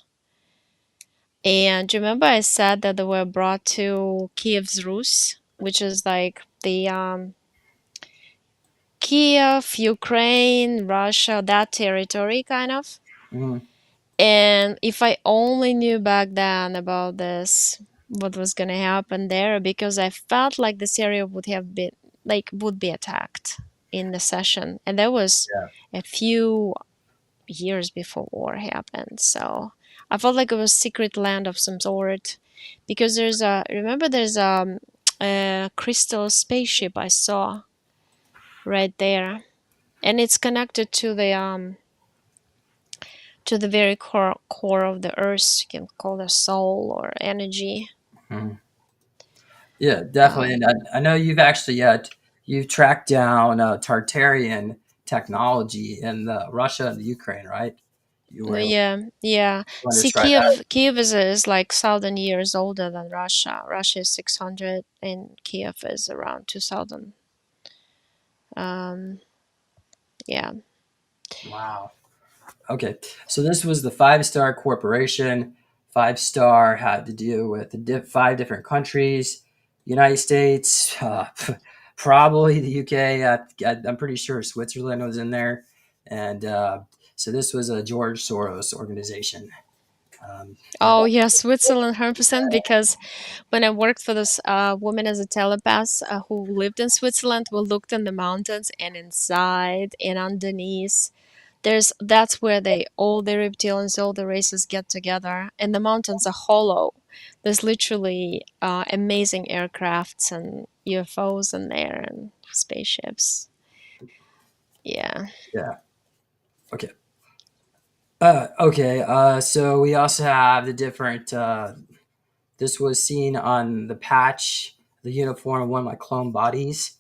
And do you remember I said that they were brought to Kiev's Rus, which is like the Kiev, Ukraine, Russia, that territory kind of. Mm, And if I only knew back then about this what was going to happen there, because I felt like this area would have been like would be attacked in the session, and that was Yeah. a few years before war happened. So I felt like it was secret land of some sort, because there's a crystal spaceship I saw right there, and it's connected to the very core of the earth. You can call it soul or energy. Mhm. Yeah, definitely. Um, And I know you've actually you've tracked down Tartarian technology in Russia and the Ukraine, right? You were able yeah, yeah. to See, try that. Kiev is like 1,000 years older than Russia. Russia is 600, and Kiev is around 2,000. Um, yeah. Wow. Okay, so this was the Five Star Corporation. Five Star had to do with five different countries: United States, probably the UK. I'm pretty sure Switzerland was in there, and so this was a George Soros organization. Yeah. Oh, yeah, Switzerland, 100%. Because when I worked for this woman as a telepath who lived in Switzerland, we looked in the mountains, and inside and underneath, that's where all the reptilians, all the races get together, and the mountains are hollow. There's literally amazing aircrafts and UFOs in there and spaceships. Yeah. Yeah. Okay. Okay. So we also have the different. This was seen on the patch, the uniform of one of my clone bodies,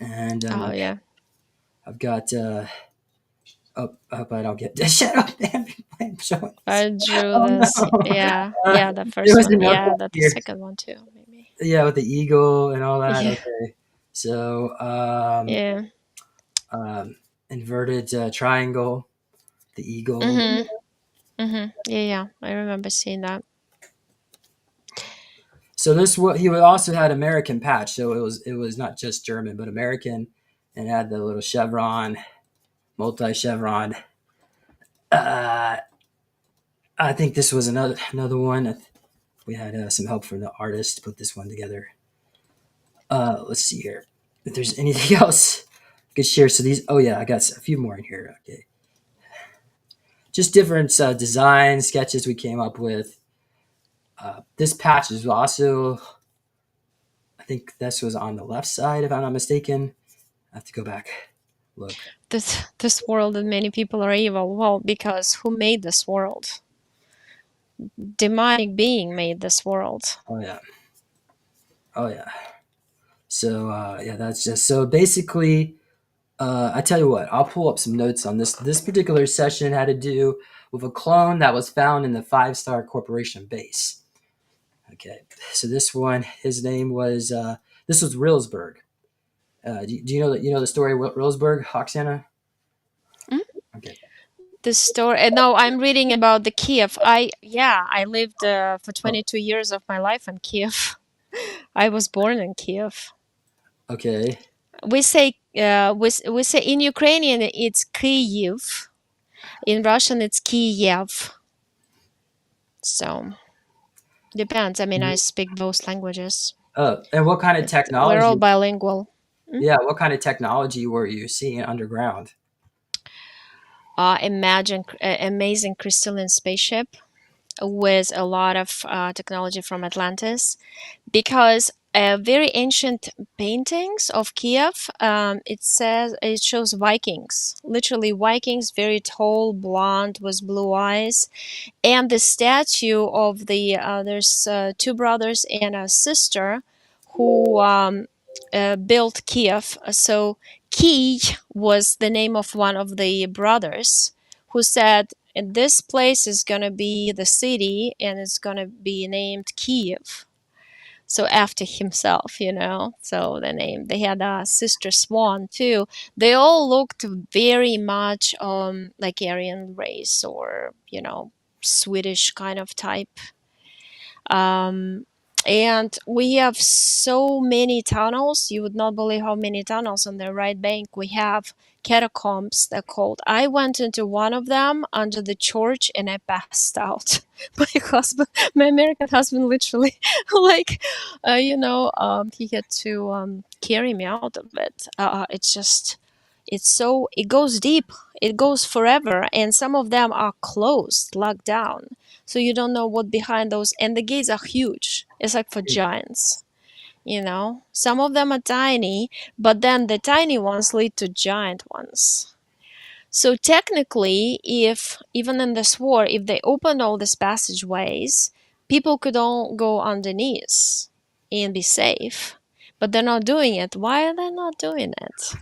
and Oh, yeah. I've got. Oh, I hope I don't get shut up, man. I'm showing this. I drew Oh this. no. Yeah. Uh, Yeah, the there first was one. another Yeah, one that the here. second one too, maybe. Yeah, with the eagle and all that. Yeah. Okay. So, Yeah. um, inverted triangle, the eagle. Mhm. Mhm. Yeah, yeah. I remember seeing that. So this what he also had American patch. So it was not just German, but American, and had the little chevron, multi chevron. Uh, I think this was another one. We had some help from the artist to put this one together. Let's see here. If there's anything else I could share. So these, oh yeah, I got a few more in here. Okay. Just different design sketches we came up with. This patch is also, I think this was on the left side, if I'm not mistaken. I have to go back, look. This world and many people are evil. Well, because who made this world? Demonic being made this world. Oh yeah. Oh yeah. So yeah, that's just so basically. I tell you what, I'll pull up some notes on this. This particular session had to do with a clone that was found in the Five Star Corporation base. Okay, so this one, his name was this was Rilsberg. Do you know that the story of Rilsberg, Oksana? Mm? Okay, This story. No, I'm reading about the Kiev. I lived for oh, 22 years of my life in Kiev. I was born in Kiev. okay, We say in Ukrainian it's Kyiv. In Russian it's Kiev. So depends. I mean, I speak both languages. and what kind of We're all technology? bilingual. Mm? Yeah, what kind of technology were you seeing underground? Amazing crystalline spaceship with a lot of technology from Atlantis, because very ancient paintings of Kiev, it shows Vikings, literally Vikings, very tall, blonde with blue eyes, and the statue of there's two brothers and a sister who built Kiev. So Key was the name of one of the brothers who said, "And this place is going to be the city and it's going to be named Kiev." So after himself, So the name. They had a sister Swan too. They all looked very much like Aryan race, or Swedish kind of type. Um, and we have so many tunnels. You would not believe how many tunnels on the right bank. We have catacombs, they're called. I went into one of them under the church and I passed out. My American husband, literally, like, he had to carry me out of it. It goes deep. It goes forever, and some of them are closed, locked down, so you don't know what behind those. And the gates are huge. It's like for giants. Some of them are tiny, but then the tiny ones lead to giant ones. So technically, if even in this war, if they opened all these passageways, people could all go underneath and be safe. But they're not doing it. Why are they not doing it?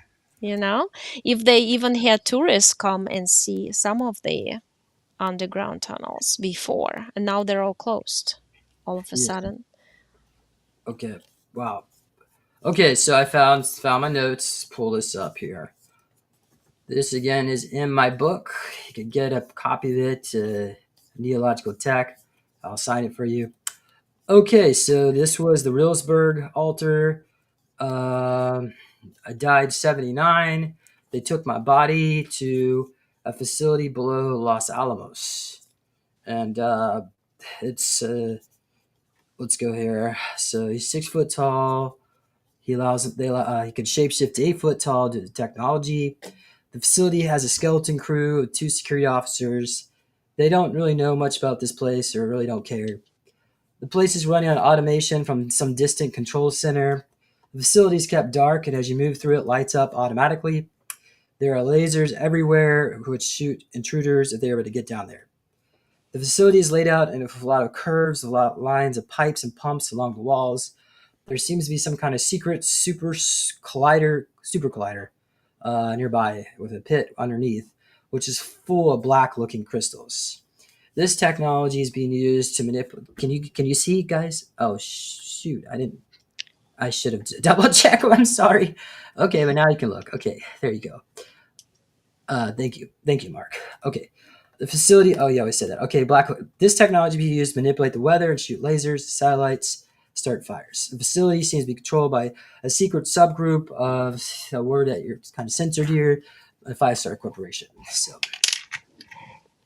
If they even had tourists come and see some of the underground tunnels before, and now they're all closed all of a Yeah. sudden. Okay. Wow. Okay, so I found my notes. Pull this up here. This again is in my book. You can get a copy of it. Neological Tech. I'll sign it for you. Okay, so this was the Reelsburg altar. I died 79. They took my body to a facility below Los Alamos, and it's let's go here. So he's 6 foot tall. He he can shapeshift to 8 foot tall due to technology. The facility has a skeleton crew of 2 security officers. They don't really know much about this place or really don't care. The place is running on automation from some distant control center. The facility is kept dark, and as you move through it, lights up automatically. There are lasers everywhere which shoot intruders if they were to get down there. The facility is laid out in a lot of curves, a lot of lines of pipes and pumps along the walls. There seems to be some kind of secret super collider nearby with a pit underneath, which is full of black-looking crystals. This technology is being used to manipulate. Can you see, guys? Oh shoot! I should have double checked. I'm sorry. Okay, but now you can look. Okay, there you go. Thank you, Mark. Okay, the facility. Oh yeah, we said that. Okay, This technology be used to manipulate the weather and shoot lasers, satellites, start fires. The facility seems to be controlled by a secret subgroup of a word that you're kind of censored here, a 5-star corporation. So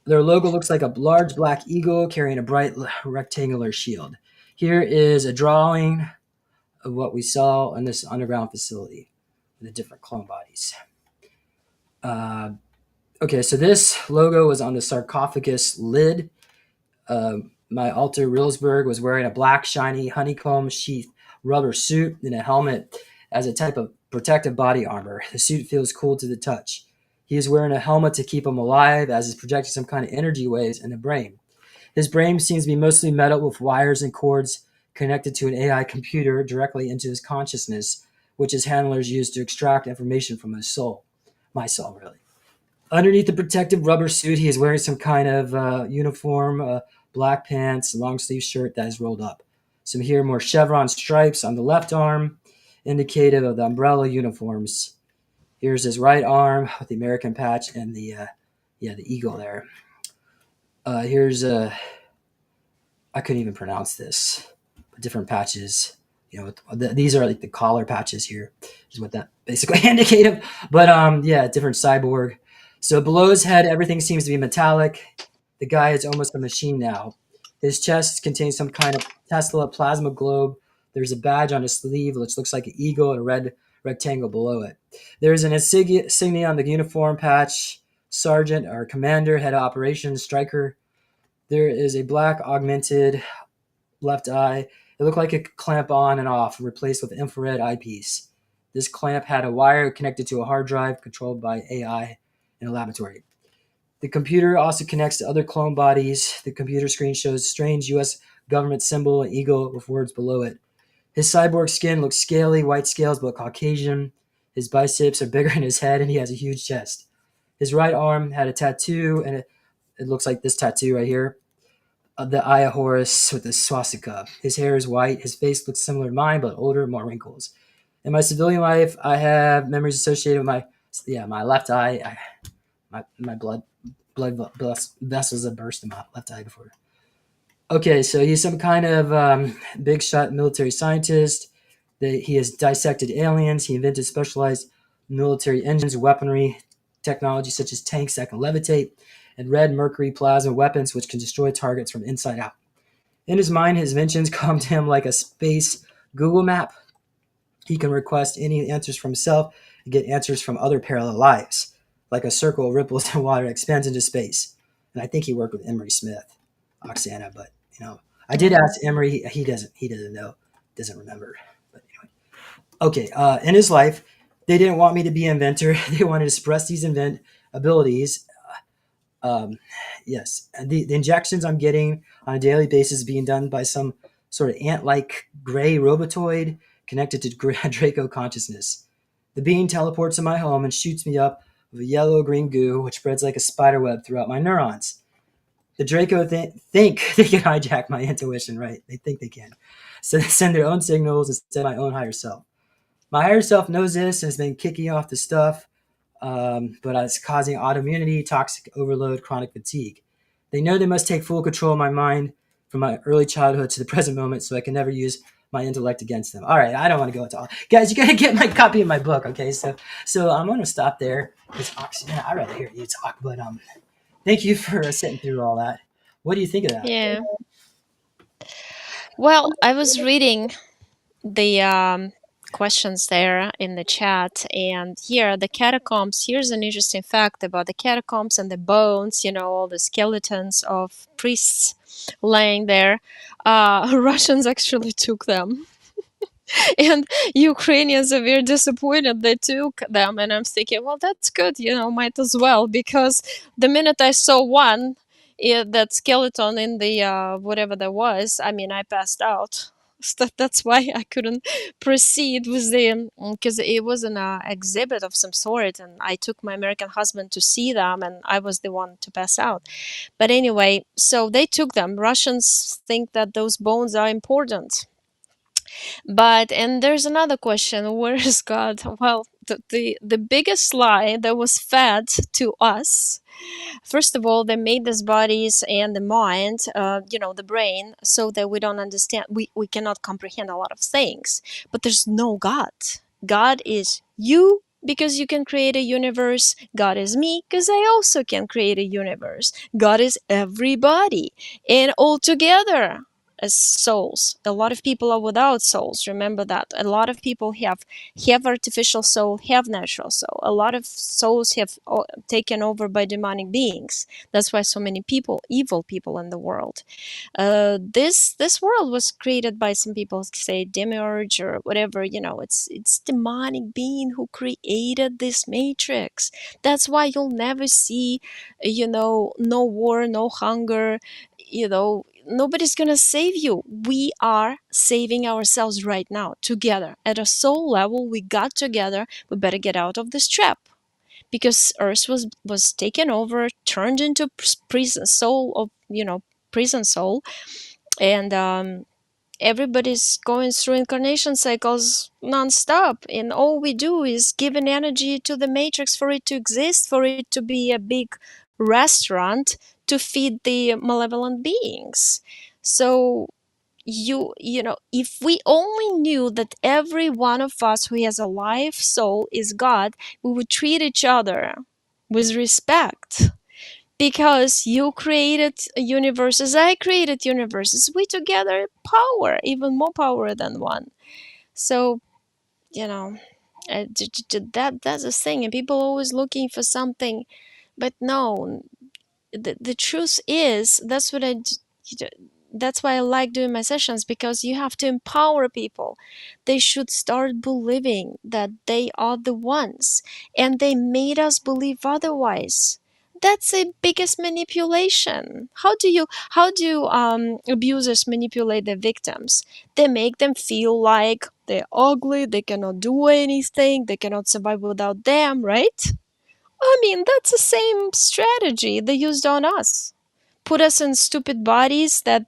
their logo looks like a large black eagle carrying a bright rectangular shield. Here is a drawing of what we saw in this underground facility with the different clone bodies. Okay, so this logo was on the sarcophagus lid. My alter Reelsburg was wearing a black, shiny, honeycomb sheath rubber suit and a helmet as a type of protective body armor. The suit feels cool to the touch. He is wearing a helmet to keep him alive, as is projecting some kind of energy waves in the brain. His brain seems to be mostly metal with wires and cords connected to an AI computer directly into his consciousness, which his handlers use to extract information from his soul. My soul, really. Underneath the protective rubber suit, he is wearing some kind of uniform, black pants, long sleeve shirt that is rolled up. Some here more chevron stripes on the left arm, indicative of the umbrella uniforms. Here's his right arm with the American patch and the eagle there. Here's I couldn't even pronounce this, but different patches. These are like the collar patches here, is what that basically indicative. But different cyborg. So below his head, everything seems to be metallic. The guy is almost a machine now. His chest contains some kind of Tesla plasma globe. There's a badge on his sleeve which looks like an eagle and a red rectangle below it. There's an insignia on the uniform patch, sergeant or commander, head of operations, striker. There is a black augmented left eye. It looked like it could clamp on and off, replaced with infrared eyepiece. This clamp had a wire connected to a hard drive controlled by AI in a laboratory. The computer also connects to other clone bodies. The computer screen shows strange U.S. government symbol and eagle with words below it. His cyborg skin looks scaly, white scales, but Caucasian. His biceps are bigger than his head, and he has a huge chest. His right arm had a tattoo, and it looks like this tattoo right here. The eye of Horus with the swastika. His hair is white. His face looks similar to mine, but older, more wrinkles. In my civilian life, I have memories associated with my left eye. My blood vessels have burst in my left eye before. Okay, so he's some kind of big shot military scientist. He has dissected aliens. He invented specialized military engines, weaponry, technology such as tanks that can levitate, and red mercury plasma weapons which can destroy targets from inside out. In his mind, his inventions come to him like a space Google map. He can request any answers from himself and get answers from other parallel lives, like a circle ripples in water that expands into space. And I think he worked with Emery Smith, Oksana, but I did Mm. ask Emery. He doesn't know, doesn't remember. But anyway, okay. In his life, they didn't want me to be an inventor. They wanted to suppress these invent abilities. Um, yes, and the injections I'm getting on a daily basis being done by some sort of ant-like gray robotoid connected to Draco consciousness. The being teleports to my home and shoots me up with a yellow-green goo, which spreads like a spider web throughout my neurons. The Draco think they can hijack my intuition, right? They think they can. So they send their own signals instead of my own higher self. My higher self knows this and has been kicking off the stuff, but it's causing autoimmunity, toxic overload, chronic fatigue. They know they must take full control of my mind from my early childhood to the present moment so I can never use my intellect against them. All right, I don't want to go into all. Guys, you got to get my copy of my book, okay? So I'm going to stop there. I'd rather hear you talk, but thank you for sitting through all that. What do you think of that? Yeah. Well, I was reading the questions there in the chat, and here the catacombs. Here's an interesting fact about the catacombs and the bones. All the skeletons of priests laying there. Russians actually took them. And Ukrainians are very disappointed they took them. And I'm thinking, well, that's good, might as well, because the minute I saw one, that skeleton in the whatever that was, I mean, I passed out. So that's why I couldn't proceed with the, because it was an exhibit of some sort, and I took my American husband to see them, and I was the one to pass out. But anyway, so they took them. Russians think that those bones are important. And there's another question: where is God? Well, the biggest lie that was fed to us. First of all, they made these bodies and the mind, the brain, so that we don't understand. We cannot comprehend a lot of things. But there's no God. God is you, because you can create a universe. God is me, because I also can create a universe. God is everybody, and all together as souls. A lot of people are without souls. Remember that. A lot of people have artificial soul, have natural soul. A lot of souls have taken over by demonic beings. That's why so many people, evil people in the world. This world was created by some people, say demiurge or whatever. It's demonic being who created this matrix. That's why you'll never see, no war, no hunger. Nobody's gonna save you. We are saving ourselves right now, together. At a soul level, we got together. We better get out of this trap, because Earth was taken over, turned into prison soul of prison soul, and everybody's going through incarnation cycles non-stop, and all we do is give an energy to the matrix for it to exist, for it to be a big restaurant to feed the malevolent beings. So if we only knew that every one of us who has a life soul is God, we would treat each other with respect, because you created universes, I created universes, we together power, even more power than one. So that's the thing, and people always looking for something, but no, the truth is, that's why I like doing my sessions, because you have to empower people. They should start believing that they are the ones, and they made us believe otherwise. That's the biggest manipulation. How do abusers manipulate their victims? They make them feel like they're ugly, they cannot do anything, they cannot survive without them, right? I mean, that's the same strategy they used on us. Put us in stupid bodies that,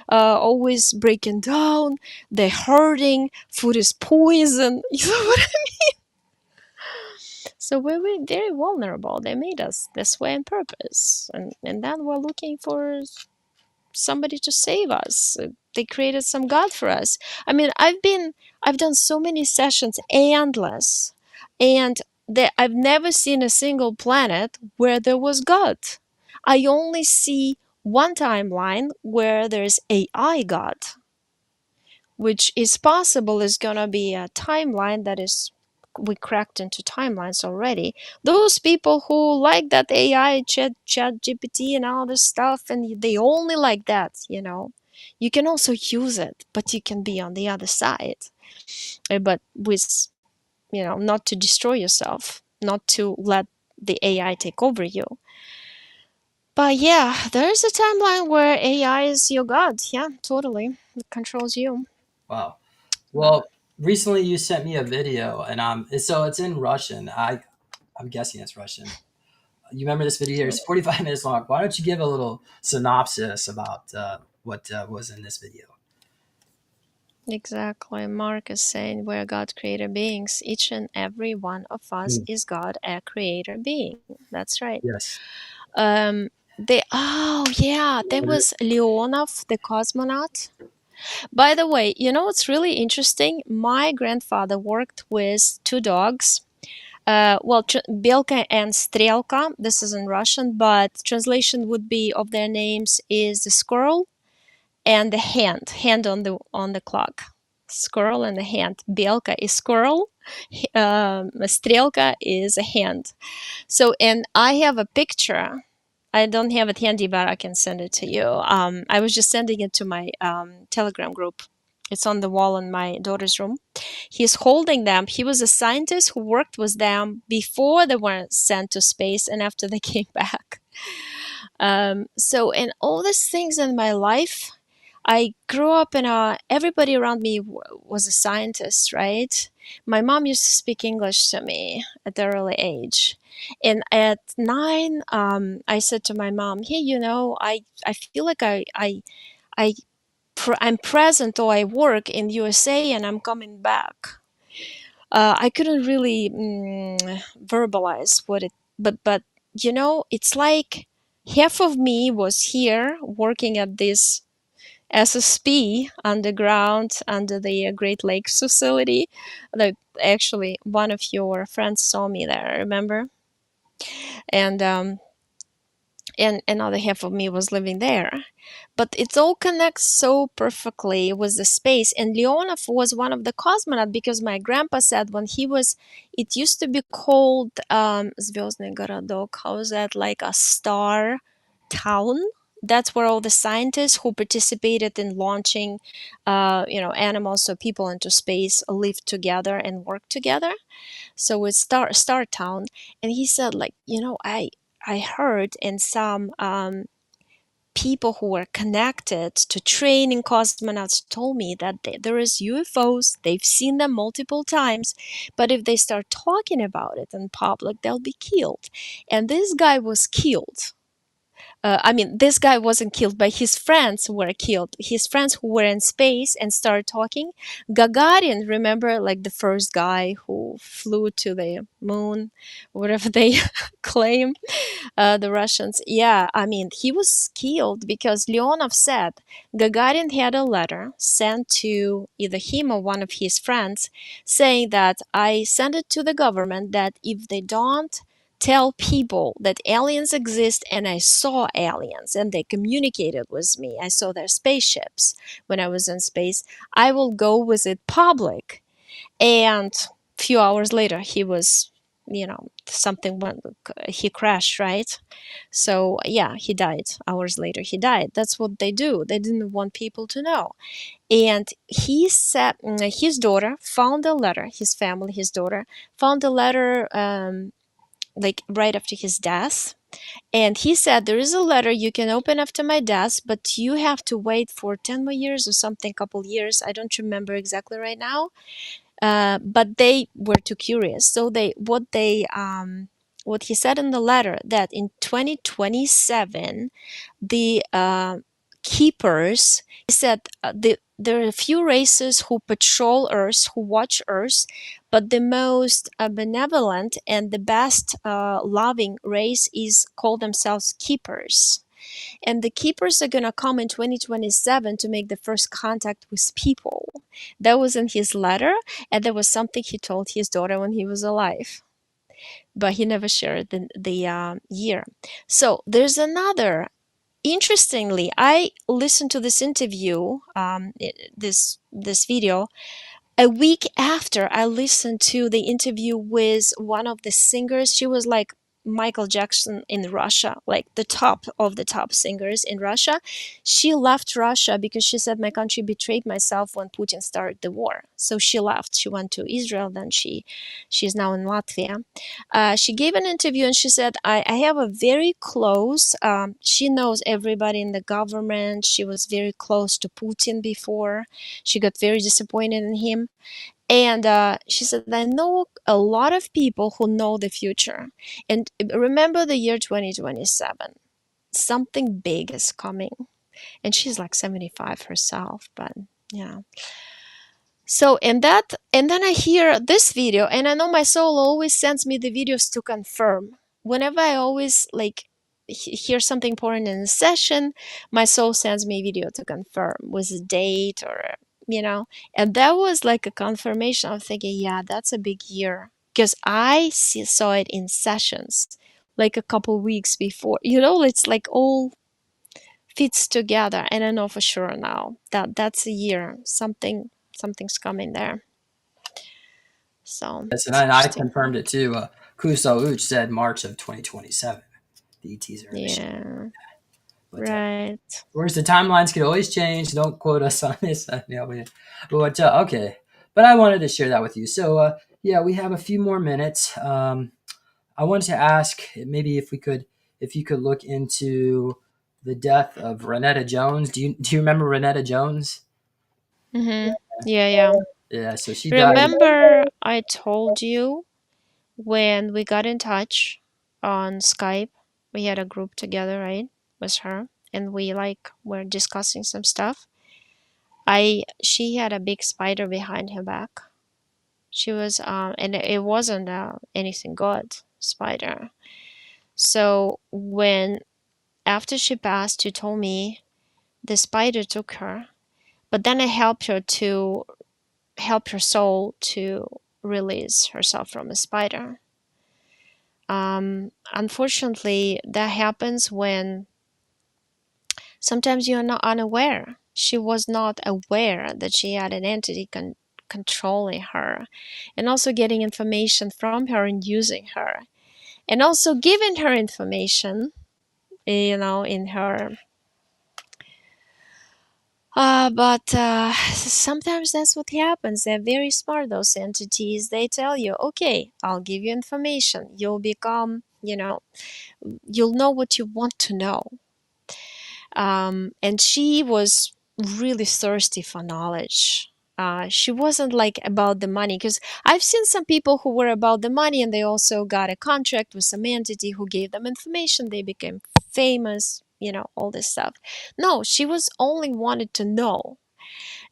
always breaking down, they're hurting, food is poison. You know what I mean? So we're very vulnerable. They made us this way on purpose. And then we're looking for somebody to save us. They created some God for us. I mean, I've done so many sessions, endless. And I've never seen a single planet where there was God. I only see one timeline where there's AI God, which is possible is gonna be a timeline that is we cracked into timelines already. Those people who like that AI, chat GPT and all this stuff, and they only like that, you know. You can also use it, but you can be on the other side. But with, you know, not to destroy yourself, not to let the AI take over you. But yeah, there's a timeline where AI is your god. Yeah, totally. It controls you. Wow. But Well, recently you sent me a video, and so it's in Russian. I'm guessing it's Russian. You remember this video here? It's 45 minutes long. Why don't you give a little synopsis about what was in this video? exactly. Mark is saying we're God creator beings. Each and every one of us Mm, is God, a creator being. That's right. yes. Oh yeah, there was Leonov, the cosmonaut. By the way, you know what's really interesting? My grandfather worked with two dogs. Belka and Strelka. This is in Russian, but translation would be of their names is the squirrel and the hand on the clock. Squirrel and the hand. Belka is squirrel. Strelka is a hand. So, and I have a picture. I don't have it handy, but I can send it to you. I was just sending it to my Telegram group. It's on the wall in my daughter's room. He's holding them. He was a scientist who worked with them before they were sent to space and after they came back. So, in all these things in my life, I grew up in a, everybody around me was a scientist, right? My mom used to speak English to me at the early age. And at 9, I said to my mom, hey, you know, I feel like I, I'm present or I work in USA and I'm coming back. I couldn't really verbalize what it, but you know, it's like half of me was here working at this SSP underground under the Great Lakes facility. Like actually, one of your friends saw me there. Remember? And another half of me was living there. But it all connects so perfectly with the space. And Leonov was one of the cosmonauts because my grandpa said when he was, it used to be called Звездный городок. How is that? Like a star town. That's where all the scientists who participated in launching, animals, so people into space, lived together and worked together. So it's Star Town, and he said, like, you know, I heard in some people who were connected to training cosmonauts told me that there is UFOs. They've seen them multiple times, but if they start talking about it in public, they'll be killed. And this guy was killed. I mean, this guy wasn't killed, but his friends were killed. His friends who were in space and started talking. Gagarin, remember, like the first guy who flew to the moon, whatever they claim, the Russians. Yeah, I mean, he was killed because Leonov said Gagarin had a letter sent to either him or one of his friends saying that I sent it to the government that if they don't tell people that aliens exist and I saw aliens and they communicated with me, I saw their spaceships when I was in space, I will go with it public. And a few hours later, he was, something went, he crashed, right? So, yeah, he died. Hours later, he died. That's what they do. They didn't want people to know. And he said his daughter found a letter, his family, his daughter found a letter like right after his death. And he said, there is a letter you can open after my death, but you have to wait for 10 more years or something, couple years. I don't remember exactly right now. But they were too curious. So what he said in the letter that in 2027, the keepers, he said there are a few races who patrol Earth, who watch Earth, but the most benevolent and the best loving race is called themselves keepers. And the keepers are going to come in 2027 to make the first contact with people. That was in his letter, and that was something he told his daughter when he was alive. but he never shared the year. So there's another. Interestingly, I listened to this interview, this video, a week after I listened to the interview with one of the singers. She was like Michael Jackson in Russia, like the top of the top singers in Russia. She left Russia because she said, my country betrayed myself when Putin started the war. So she left. She went to Israel. Then she's now in Latvia. She gave an interview and she said, I have a very close, she knows everybody in the government. She was very close to Putin before. She got very disappointed in him. And she said, I know a lot of people who know the future. And remember the year 2027. Something big is coming. And she's like 75 herself, but yeah. So, and then I hear this video, and I know my soul always sends me the videos to confirm. Whenever I always like hear something important in a session, my soul sends me a video to confirm with a date or, and that was like a confirmation. I'm thinking, yeah, that's a big year because saw it in sessions like a couple weeks before. It's like all fits together, and I know for sure now that that's a year. Something's coming there. So Yes, and it's I interesting. confirmed it too. Kuso Uch said March of 2027. The ETs are emission. Yeah. But Right. of course, the timelines could always change. Don't quote us on this. But okay. But I wanted to share that with you. So yeah, we have a few more minutes. I wanted to ask maybe if you could look into the death of Renetta Jones. Do you remember Renetta Jones? Mm-hmm. Yeah, yeah. Yeah, so she died. Remember I told you when we got in touch on Skype, we had a group together, right? With her. And we like were discussing some stuff. She had a big spider behind her back. She was and it wasn't anything good spider. So when after she passed, she told me the spider took her, but then I helped her to help her soul to release herself from a spider. Unfortunately, that happens when sometimes you're not unaware. She was not aware that she had an entity controlling her, and also getting information from her and using her, and also giving her information, in her. But sometimes that's what happens. They're very smart, those entities. They tell you, okay, I'll give you information. You'll become, you'll know what you want to know. And she was really thirsty for knowledge. She wasn't like about the money, because I've seen some people who were about the money and they also got a contract with some entity who gave them information. They became famous, all this stuff. No, she was only wanted to know,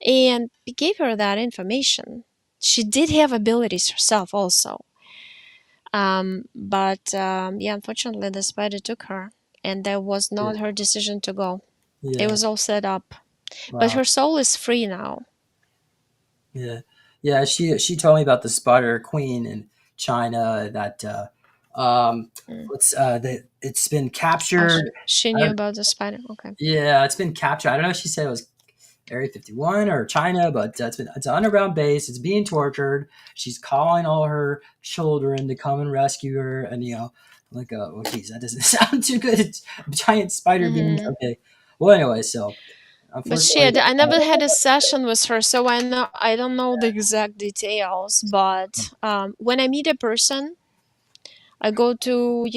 and we gave her that information. She did have abilities herself also. But yeah, unfortunately, the spider took her, and that was Yeah, not her decision to go. It yeah, was all set up. But wow, her soul is free now. yeah, yeah. She told me about the Spider Queen in China that Mm. that it's been Oh, captured. she I knew don't, about the spider. Okay. yeah, it's been captured. I don't know if she said it was Area 51 or China, but it's an underground base. It's being tortured. She's calling all her children to come and rescue her, and like oh geez, that doesn't sound too good. It's giant spider beings. Mm-hmm. Okay, well anyway, so But unfortunately, I never had a session with her, so I don't know the exact details. But when I meet a person, I go to,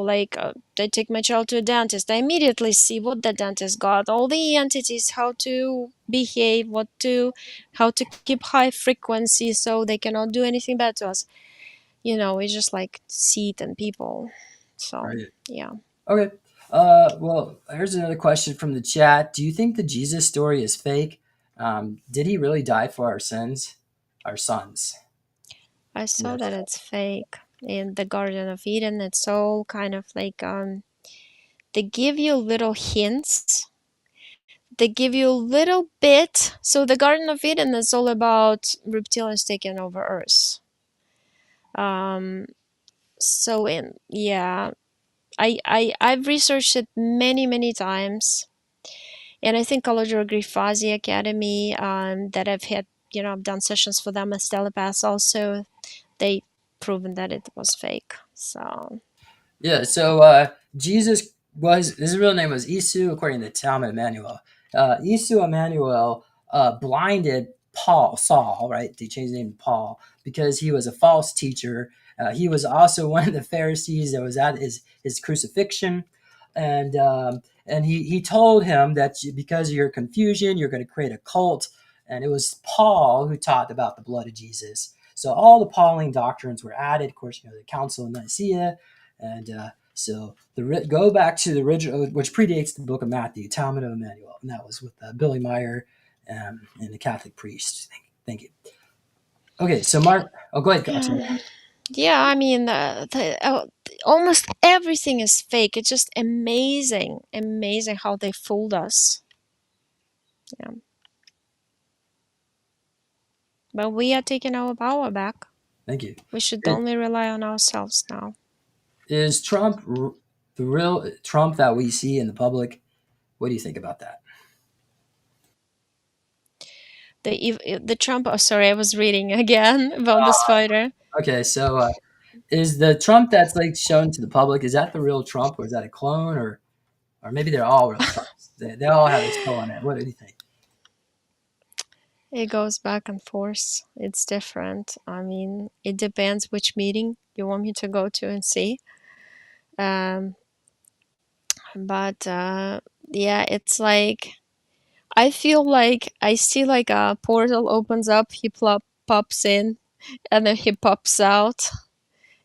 like, I take my child to a dentist. I immediately see what the dentist got, all the entities, how to behave, how to keep high frequency so they cannot do anything bad to us. It's just like seed and people. So, right. yeah. Okay. Well, here's another question from the chat. Do you think the Jesus story is fake? Did he really die for our sins, our sons? I saw Yes. that it's fake. In the Garden of Eden, it's all kind of like, they give you little hints. They give you a little bit. So the Garden of Eden is all about reptilians taking over Earth. Um, So I've researched it many times, and I think College of Grifazi Academy, that I've had, I've done sessions for them as telepaths also, they proven that it was fake. So Yeah, so Jesus was, his real name was Isu, according to Talmud Emmanuel. Isu Emmanuel blinded Saul, right? They changed his name to Paul because he was a false teacher. He was also one of the Pharisees that was at his crucifixion. And he told him that because of your confusion, you're going to create a cult. And it was Paul who taught about the blood of Jesus. So all the Pauline doctrines were added. Of course, the Council of Nicaea, and so go back to the original, which predates the Book of Matthew, Talmud of Emmanuel, and that was with Billy Meyer and the Catholic priest. Thank you. Okay, so Mark, go ahead, Oksana. yeah, I mean, almost everything is fake. It's just amazing how they fooled us. Yeah, but we are taking our power back. Thank you. We should only rely on ourselves now. Is Trump the real Trump that we see in the public? What do you think about that? The Trump. Oh, sorry, I was reading again about this fighter. Okay, so is the Trump that's like shown to the public, is that the real Trump, or is that a clone, or maybe they're all real Trumps? They all have a skull on it. What do you think? It goes back and forth. It's different. I mean, it depends which meeting you want me to go to and see. But yeah, it's like I feel like I see like a portal opens up, he pops in, and then he pops out.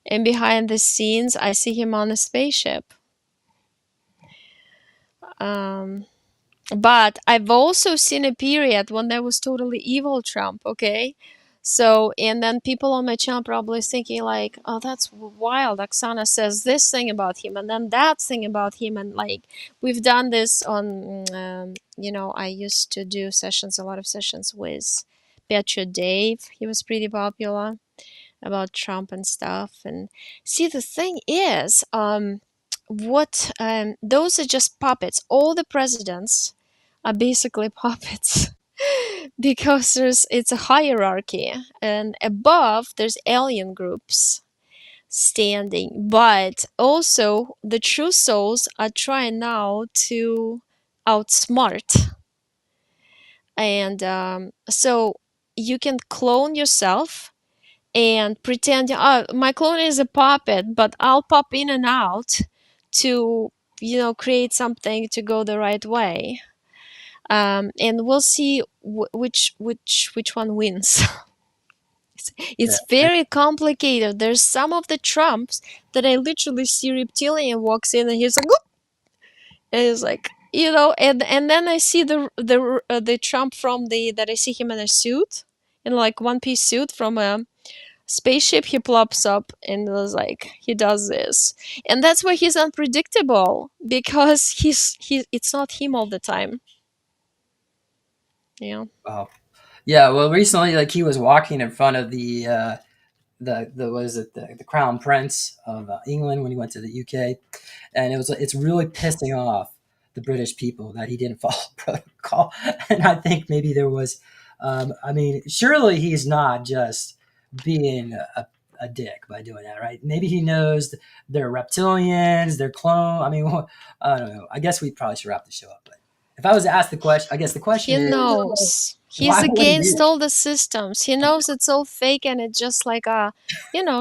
And behind the scenes, I see him on a spaceship. But I've also seen a period when there was totally evil Trump, okay? So, and then people on my channel probably thinking like, oh, that's wild. Oksana says this thing about him and then that thing about him. And like, we've done this on, I used to do a lot of sessions with Petro Dave. He was pretty popular about Trump and stuff. And see, the thing is, those are just puppets. All the presidents are basically puppets because it's a hierarchy, and above there's alien groups standing, but also the true souls are trying now to outsmart. And so you can clone yourself and pretend, oh, my clone is a puppet, but I'll pop in and out to create something to go the right way. And we'll see which one wins. It's very complicated. There's some of the Trumps that I literally see reptilian walks in and he's like, "Whoop!" And he's like, and then I see the Trump from that I see him in a suit, in like one-piece suit from a spaceship. He plops up and was like, he does this, and that's why he's unpredictable, because it's not him all the time. Yeah. Wow. Yeah, well, recently, like, he was walking in front of the what is it, the Crown Prince of England when he went to the UK, and it's really pissing off the British people that he didn't follow protocol. And I think maybe there was, I mean, surely he's not just being a dick by doing that, right? Maybe he knows they're reptilians, they're clone. I mean, I don't know. I guess we probably should wrap the show up. But if I was to ask the question, I guess the question He is, knows. He's why would he do against it? all the systems. He knows it's all fake and it's just like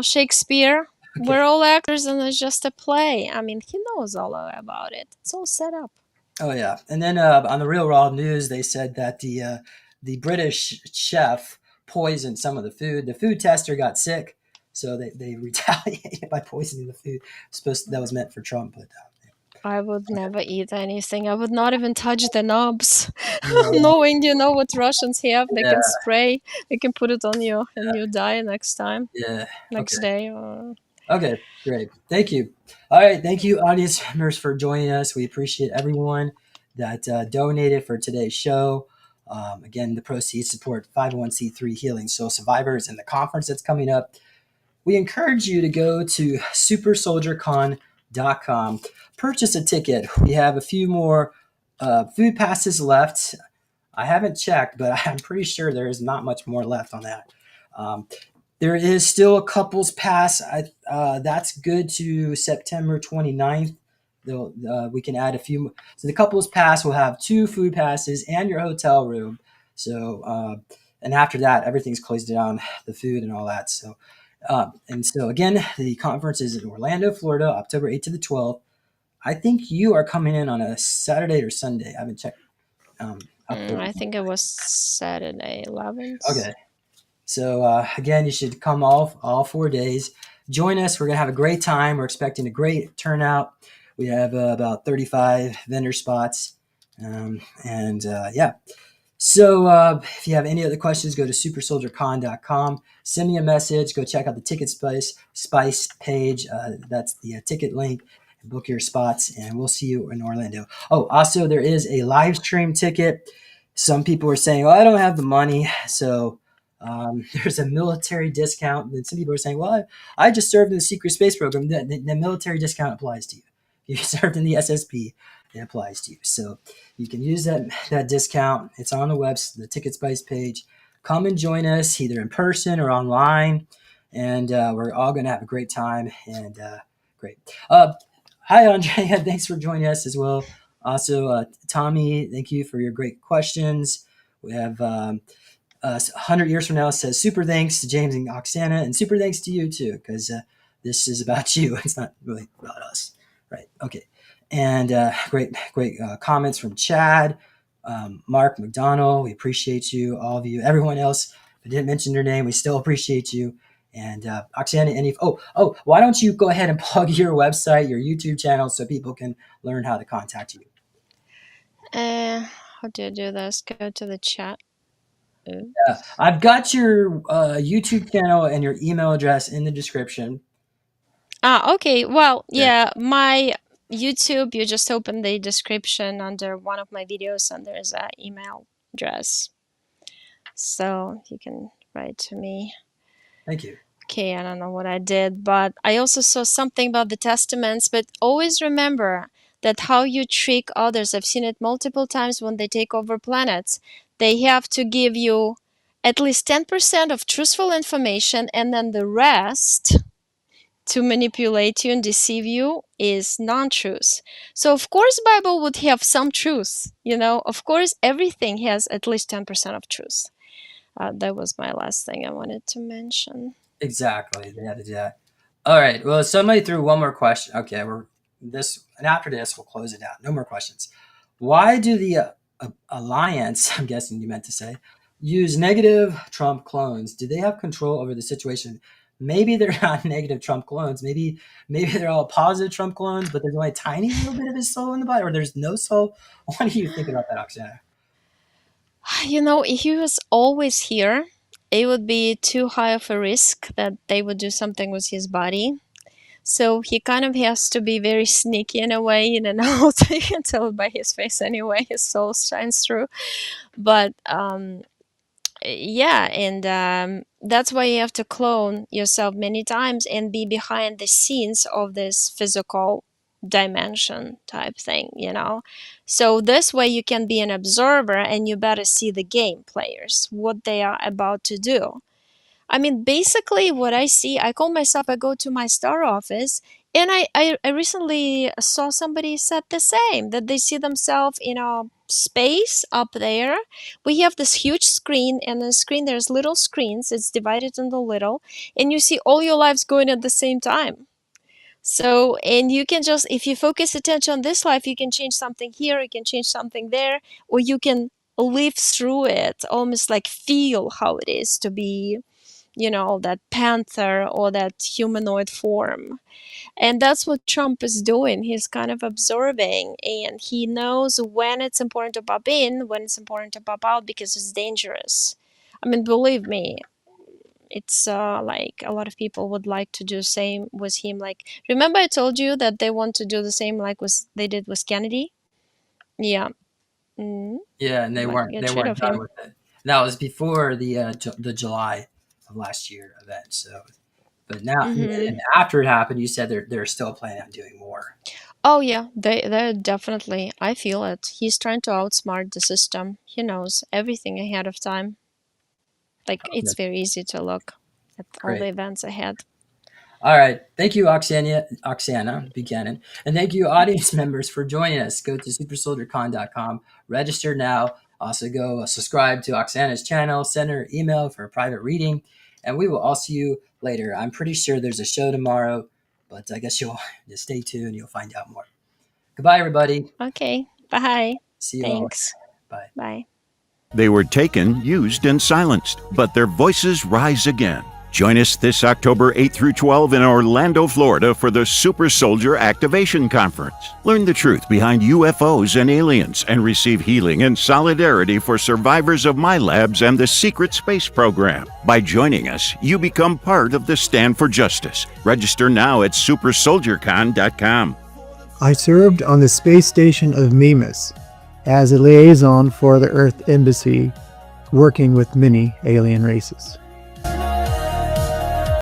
Shakespeare. Okay. We're all actors and it's just a play. I mean, he knows all about it. It's all set up. Oh yeah, and then on the Real Raw News, they said that the British chef poisoned some of the food. The food tester got sick, so they retaliated by poisoning the food. That was meant for Trump, but I would never eat anything. I would not even touch the knobs. yeah, Knowing what Russians have, they yeah, can spray. They can put it on you and you die next time, yeah. next Okay, day. okay, great. Thank you. All right, thank you, audience members, for joining us. We appreciate everyone that donated for today's show. Again, the proceeds support 501c3 Healing Soul Survivors and the conference that's coming up. we encourage you to go to supersoldiercon.com, purchase a ticket. We have a few more food passes left. I haven't checked, but I'm pretty sure there is not much more left on that. Um, there is still a couples pass. That's good to September 29th. We can add a few more. So the couples pass will have 2 food passes and your hotel room. So, and after that, everything's closed down, the food and all that. So, and so again, the conference is in Orlando, Florida, October 8th to the 12th. I think you are coming in on a Saturday or Sunday. I haven't checked up there. I think it was Saturday 11th. Okay. So again, you should come all 4 days. Join us. We're gonna have a great time. We're expecting a great turnout. We have about 35 vendor spots, and yeah. So if you have any other questions, go to supersoldiercon.com. Send me a message. Go check out the Ticket Spice page. That's the ticket link. Book your spots, and we'll see you in Orlando. Oh, also there is a live stream ticket. Some people are saying, "Oh, I don't have the money," so there's a military discount. And some people are saying, "Well, I just served in the secret space program." The military discount applies to you. If you served in the SSP, it applies to you. So you can use that discount. It's on the Ticket Spice page. Come and join us either in person or online, and we're all going to have a great time. And great. Hi, Andrea. Thanks for joining us as well. Also, Tommy, thank you for your great questions. We have 100 years from now says super thanks to James and Oksana, and super thanks to you too, because this is about you. It's not really about us, right? Okay. And great comments from Chad, Mark McDonald. We appreciate you, all of you, everyone else. If I didn't mention your name, we still appreciate you. And Oksana, why don't you go ahead and plug your website, your YouTube channel, so people can learn how to contact you? How do I do this? Go to the chat. Yeah, I've got your YouTube channel and your email address in the description. Okay. Well, Okay. yeah, my YouTube, you just open the description under one of my videos and there's an email address. So you can write to me. Thank you. Okay, I don't know what I did, but I also saw something about the testaments. But always remember that how you trick others, I've seen it multiple times when they take over planets. They have to give you at least 10% of truthful information, and then the rest to manipulate you and deceive you is non-truth. So of course Bible would have some truth, of course everything has at least 10% of truth. That was my last thing I wanted to mention. Exactly. They had to do that. All right. Well, somebody threw one more question. Okay, and after this we'll close it out. No more questions. Why do the alliance? I'm guessing you meant to say, use negative Trump clones? Do they have control over the situation? Maybe they're not negative Trump clones. Maybe they're all positive Trump clones, but there's only a tiny little bit of his soul in the body, or there's no soul. What do you think about that, Oksana? If he was always here, it would be too high of a risk that they would do something with his body. So he kind of has to be very sneaky in a way, in and out. You can tell it by his face anyway. His soul shines through. But yeah, and that's why you have to clone yourself many times and be behind the scenes of this physical dimension type thing. So this way you can be an observer and you better see the game players, what they are about to do. I mean, basically what I see, I call myself, I go to my star office, and I recently saw somebody said the same, that they see themselves in a space up there. We have this huge screen, and on the screen there's little screens, it's divided into little, and you see all your lives going at the same time. So, and you can just, if you focus attention on this life, you can change something here, you can change something there, or you can live through it, almost like feel how it is to be that panther or that humanoid form. And that's what Trump is doing. He's kind of observing, and he knows when it's important to pop in, when it's important to pop out, because it's dangerous. I mean, believe me, it's like a lot of people would like to do the same with him. Like, remember I told you that they want to do the same like they did with Kennedy? Yeah. Yeah, and they Like, weren't get rid of done him. with it. That was before the July of last year event. So But now, Hmm. and after it happened, you said they're still planning on doing more. Oh yeah, they're definitely. I feel it. He's trying to outsmart the system. He knows everything ahead of time. Like Oh, it's that's very easy to look at all the great. events ahead. All right. Thank you, Oksana Buchanan. And thank you, audience members, for joining us. Go to supersoldiercon.com. Register now. Also, go subscribe to Oksana's channel. Send her email for a private reading. And we will all see you later. I'm pretty sure there's a show tomorrow, but I guess you'll just stay tuned. You'll find out more. Goodbye, everybody. Okay. Bye. See you all Thanks. later. Bye. Bye. They were taken, used, and silenced, but their voices rise again. Join us this October 8 through 12 in Orlando, Florida for the Super Soldier Activation Conference. Learn the truth behind UFOs and aliens and receive healing and solidarity for survivors of milabs and the secret space program. By joining us, you become part of the Stand for Justice. Register now at supersoldiercon.com. I served on the space station of Mimas as a liaison for the Earth Embassy, working with many alien races.